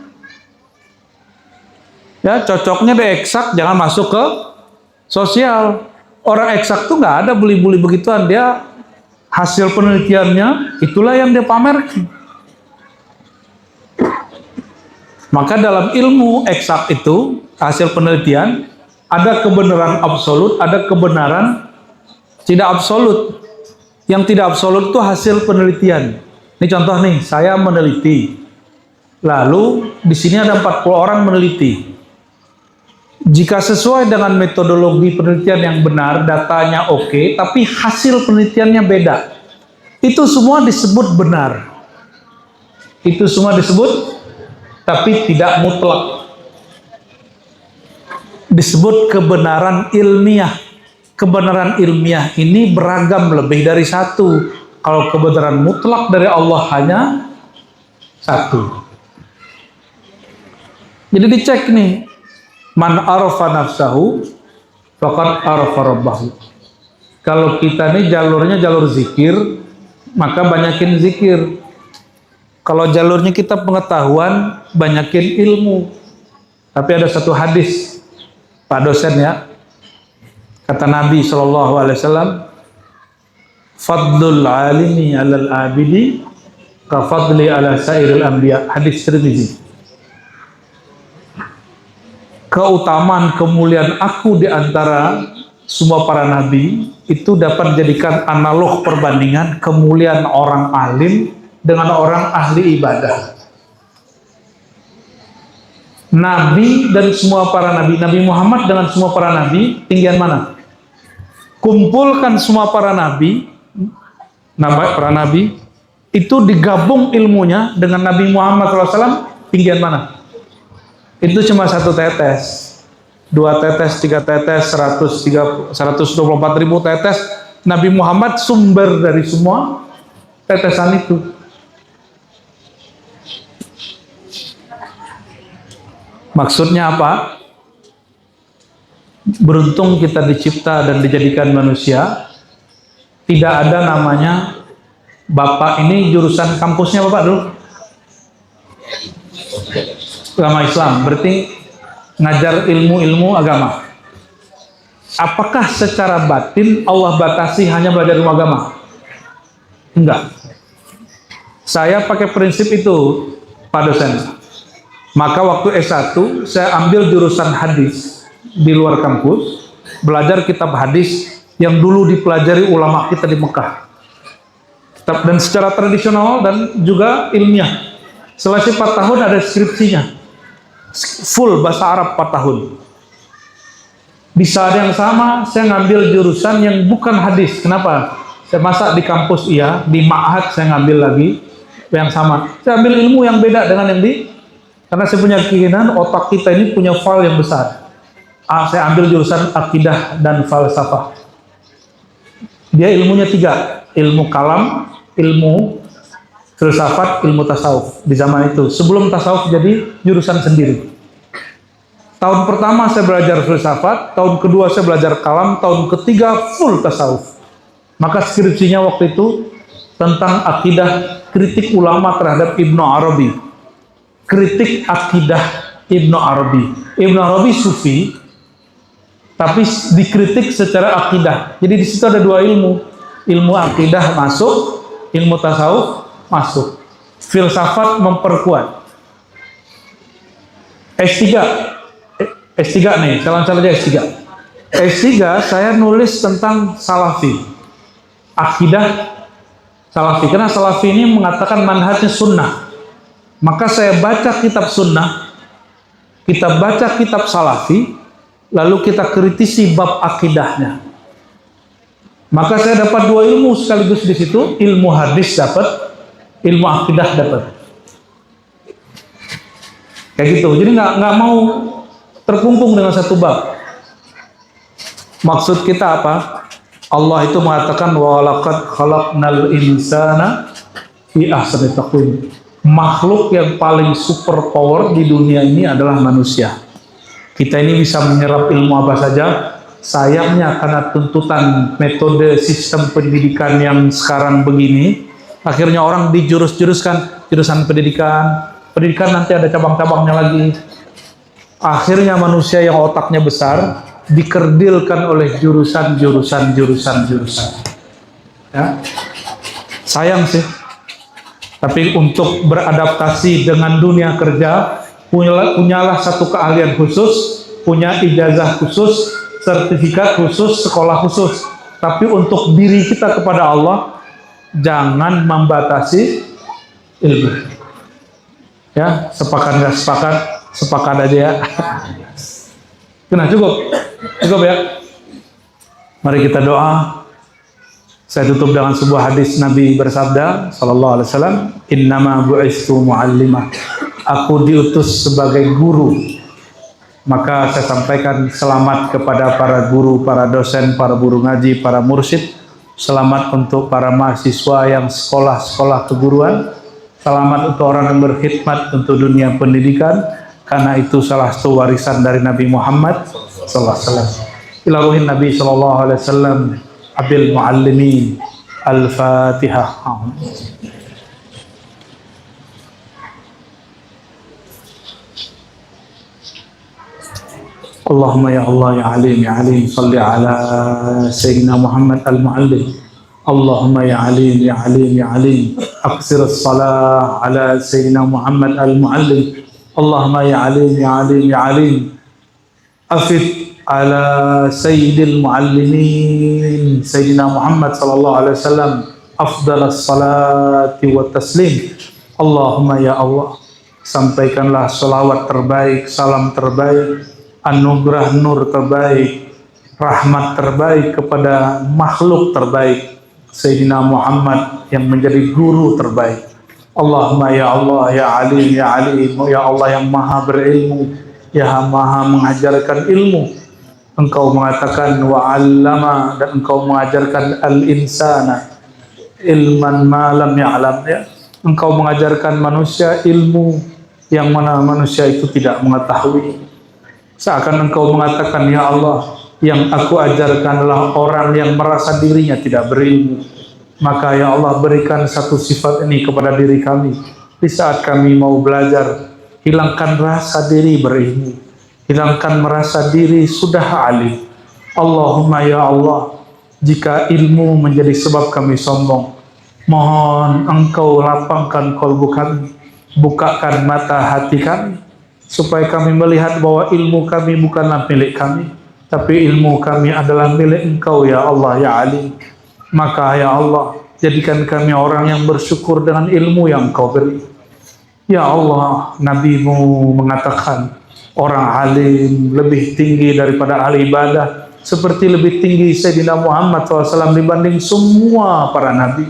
Ya, cocoknya di eksak, jangan masuk ke sosial. Orang eksak tuh nggak ada bully-bully begituan. Dia hasil penelitiannya, itulah yang dia pamerkan. Maka dalam ilmu eksak itu, hasil penelitian, ada kebenaran absolut, ada kebenaran tidak absolut. Yang tidak absolut itu hasil penelitian. Ini contoh nih, saya meneliti. Lalu di sini ada 40 orang meneliti. Jika sesuai dengan metodologi penelitian yang benar, datanya oke, tapi hasil penelitiannya beda. Itu semua disebut benar. Itu semua disebut, tapi tidak mutlak. Disebut kebenaran ilmiah. Kebenaran ilmiah ini beragam, lebih dari satu. Kalau kebenaran mutlak dari Allah hanya satu. Jadi dicek nih, man arafa nafsahu faqad arafa rabbahu. Kalau kita nih jalurnya jalur zikir, maka banyakin zikir. Kalau jalurnya kita pengetahuan, banyakin ilmu. Tapi ada satu hadis, Pak dosen ya, kata Nabi SAW, fadlul alimi alal abidi ka fadli ala sairil anbiya. Hadis Tirmizi. Keutamaan kemuliaan aku di antara semua para nabi itu dapat dijadikan analog perbandingan kemuliaan orang alim dengan orang ahli ibadah. Nabi dan semua para nabi, Nabi Muhammad dengan semua para nabi, tinggian mana? Kumpulkan semua para nabi, para nabi itu digabung ilmunya dengan Nabi Muhammad SAW, tinggian mana? Itu cuma 1 tetes, 2 tetes, 3 tetes, 124.000 tetes. Nabi Muhammad sumber dari semua tetesan itu. Maksudnya apa? Beruntung kita dicipta dan dijadikan manusia. Tidak ada namanya Bapak ini jurusan kampusnya Bapak dulu? Agama Islam, berarti ngajar ilmu-ilmu agama. Apakah secara batin Allah batasi hanya belajar ilmu agama? Enggak. Saya pakai prinsip itu, Pak dosen. Maka waktu S1 saya ambil jurusan hadis di luar kampus, belajar kitab hadis yang dulu dipelajari ulama kita di Mekah. Dan secara tradisional dan juga ilmiah. Selesai 4 tahun ada skripsinya. Full bahasa Arab 4 tahun. Di saat yang sama saya ngambil jurusan yang bukan hadis. Kenapa? Saya masa di kampus iya, di ma'had saya ngambil lagi yang sama. Saya ambil ilmu yang beda dengan yang karena saya punya keinginan otak kita ini punya file yang besar. Saya ambil jurusan akidah dan falsafah. Dia ilmunya 3, ilmu kalam, ilmu filsafat, ilmu tasawuf di zaman itu. Sebelum tasawuf jadi jurusan sendiri. Tahun pertama saya belajar filsafat, tahun kedua saya belajar kalam, tahun ketiga full tasawuf. Maka skripsinya waktu itu tentang akidah, kritik ulama terhadap Ibnu Arabi. Kritik akidah Ibnu Arabi. Ibnu Arabi sufi, tapi dikritik secara akidah. Jadi di situ ada 2 ilmu. Ilmu akidah masuk, ilmu tasawuf masuk. Filsafat memperkuat. S3 nih, saya lancar aja S3. S3 saya nulis tentang salafi. Akidah salafi. Karena salafi ini mengatakan manhajnya sunnah. Maka saya baca kitab sunnah, kita baca kitab salafi, lalu kita kritisi bab akidahnya. Maka saya dapat 2 ilmu sekaligus di situ, ilmu hadis dapat, ilmu akidah dapat. Kayak gitu. Jadi nggak mau terkungkung dengan satu bab. Maksud kita apa? Allah itu mengatakan wa laqad khalaqnal insana fi ahsani taqwim. Makhluk yang paling super power di dunia ini adalah manusia. Kita ini bisa menyerap ilmu apa saja. Sayangnya karena tuntutan metode sistem pendidikan yang sekarang begini, akhirnya orang dijurus-juruskan jurusan pendidikan. Pendidikan nanti ada cabang-cabangnya lagi. Akhirnya manusia yang otaknya besar dikerdilkan oleh jurusan. Ya. Sayang sih. Tapi untuk beradaptasi dengan dunia kerja, punyalah satu keahlian khusus, punya ijazah khusus, sertifikat khusus, sekolah khusus. Tapi untuk diri kita kepada Allah, jangan membatasi ilmu. Ya, sepakat nggak sepakat? Sepakat aja ya. Nah, cukup ya. Mari kita doa. Saya tutup dengan sebuah hadis Nabi bersabda sallallahu alaihi wasallam, "Innama bu'istu mu'allimah." Aku diutus sebagai guru. Maka saya sampaikan selamat kepada para guru, para dosen, para guru ngaji, para mursyid. Selamat untuk para mahasiswa yang sekolah-sekolah keguruan. Selamat untuk orang yang berkhidmat untuk dunia pendidikan. Karena itu salah satu warisan dari Nabi Muhammad sallallahu alaihi wasallam. Ila ruhin Nabi sallallahu alaihi wasallam. Abil Muallimin. Al-Fatihah. Allahumma ya Allah ya Alim ya Alim salli ala Sayyidina Muhammad al-Muallim. Allahumma ya Alim ya Alim ya Alim aksir as-salah ala Sayyidina Muhammad al-Muallim. Allahumma ya Alim ya Alim ya Alim afid على سيد المعلمين سيدنا محمد صلى الله عليه وسلم أفضل الصلاة والتسليم. Allahumma ya Allah, sampaikanlah salawat terbaik, salam terbaik, anugerah nur terbaik, rahmat terbaik kepada makhluk terbaik, Sayyidina Muhammad yang menjadi guru terbaik. Allahumma ya Allah, ya alim, ya alim, ya Allah yang maha berilmu, ya maha mengajarkan ilmu. Engkau mengatakan wa'allama, dan engkau mengajarkan al-insana ilman ma lam ya'lam, ya. Engkau mengajarkan manusia ilmu yang mana manusia itu tidak mengetahui. Seakan engkau mengatakan, ya Allah, yang aku ajarkan adalah orang yang merasa dirinya tidak berilmu. Maka ya Allah, berikan satu sifat ini kepada diri kami. Di saat kami mau belajar, hilangkan rasa diri berilmu, hilangkan merasa diri sudah alim. Allahumma ya Allah, jika ilmu menjadi sebab kami sombong, mohon engkau lapangkan kolbu kami, bukakan mata hati kami, supaya kami melihat bahwa ilmu kami bukanlah milik kami, tapi ilmu kami adalah milik engkau ya Allah ya alim. Maka ya Allah, jadikan kami orang yang bersyukur dengan ilmu yang engkau beri. Ya Allah, Nabi-Mu mengatakan orang alim lebih tinggi daripada ahli ibadah, seperti lebih tinggi Sayyidina Muhammad SAW dibanding semua para nabi.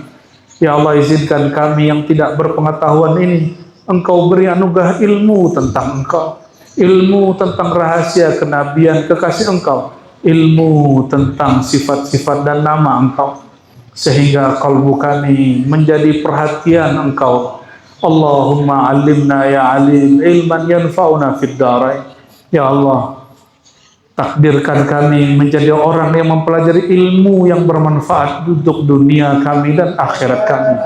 Ya Allah, izinkan kami yang tidak berpengetahuan ini, engkau beri anugerah ilmu tentang engkau, ilmu tentang rahasia kenabian kekasih engkau, ilmu tentang sifat-sifat dan nama engkau, sehingga kalbu kami menjadi perhatian engkau. Allahumma alimna ya alim ilman yanfa'una fid darain. Ya Allah, takdirkan kami menjadi orang yang mempelajari ilmu yang bermanfaat untuk dunia kami dan akhirat kami.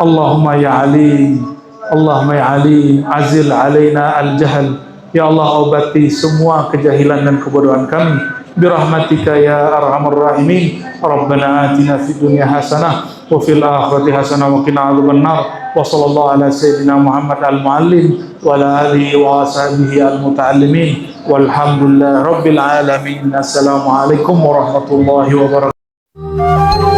Allahumma ya alim, Allahumma ya alim, azil alaina al-jahl. Ya Allah, obati semua kejahilan dan kebodohan kami. Birahmatika ya arhamar rahimin. Rabbana atina fid dunya hasanah wa fil akhirati hasanah wa qina adzabannar. Wa sallallahu ala sayyidina Muhammad al-muallim wa ala alihi wa ashabihi al-muta'allimin. Walhamdulillah rabbil alamin. Assalamualaikum warahmatullahi wabarakatuh.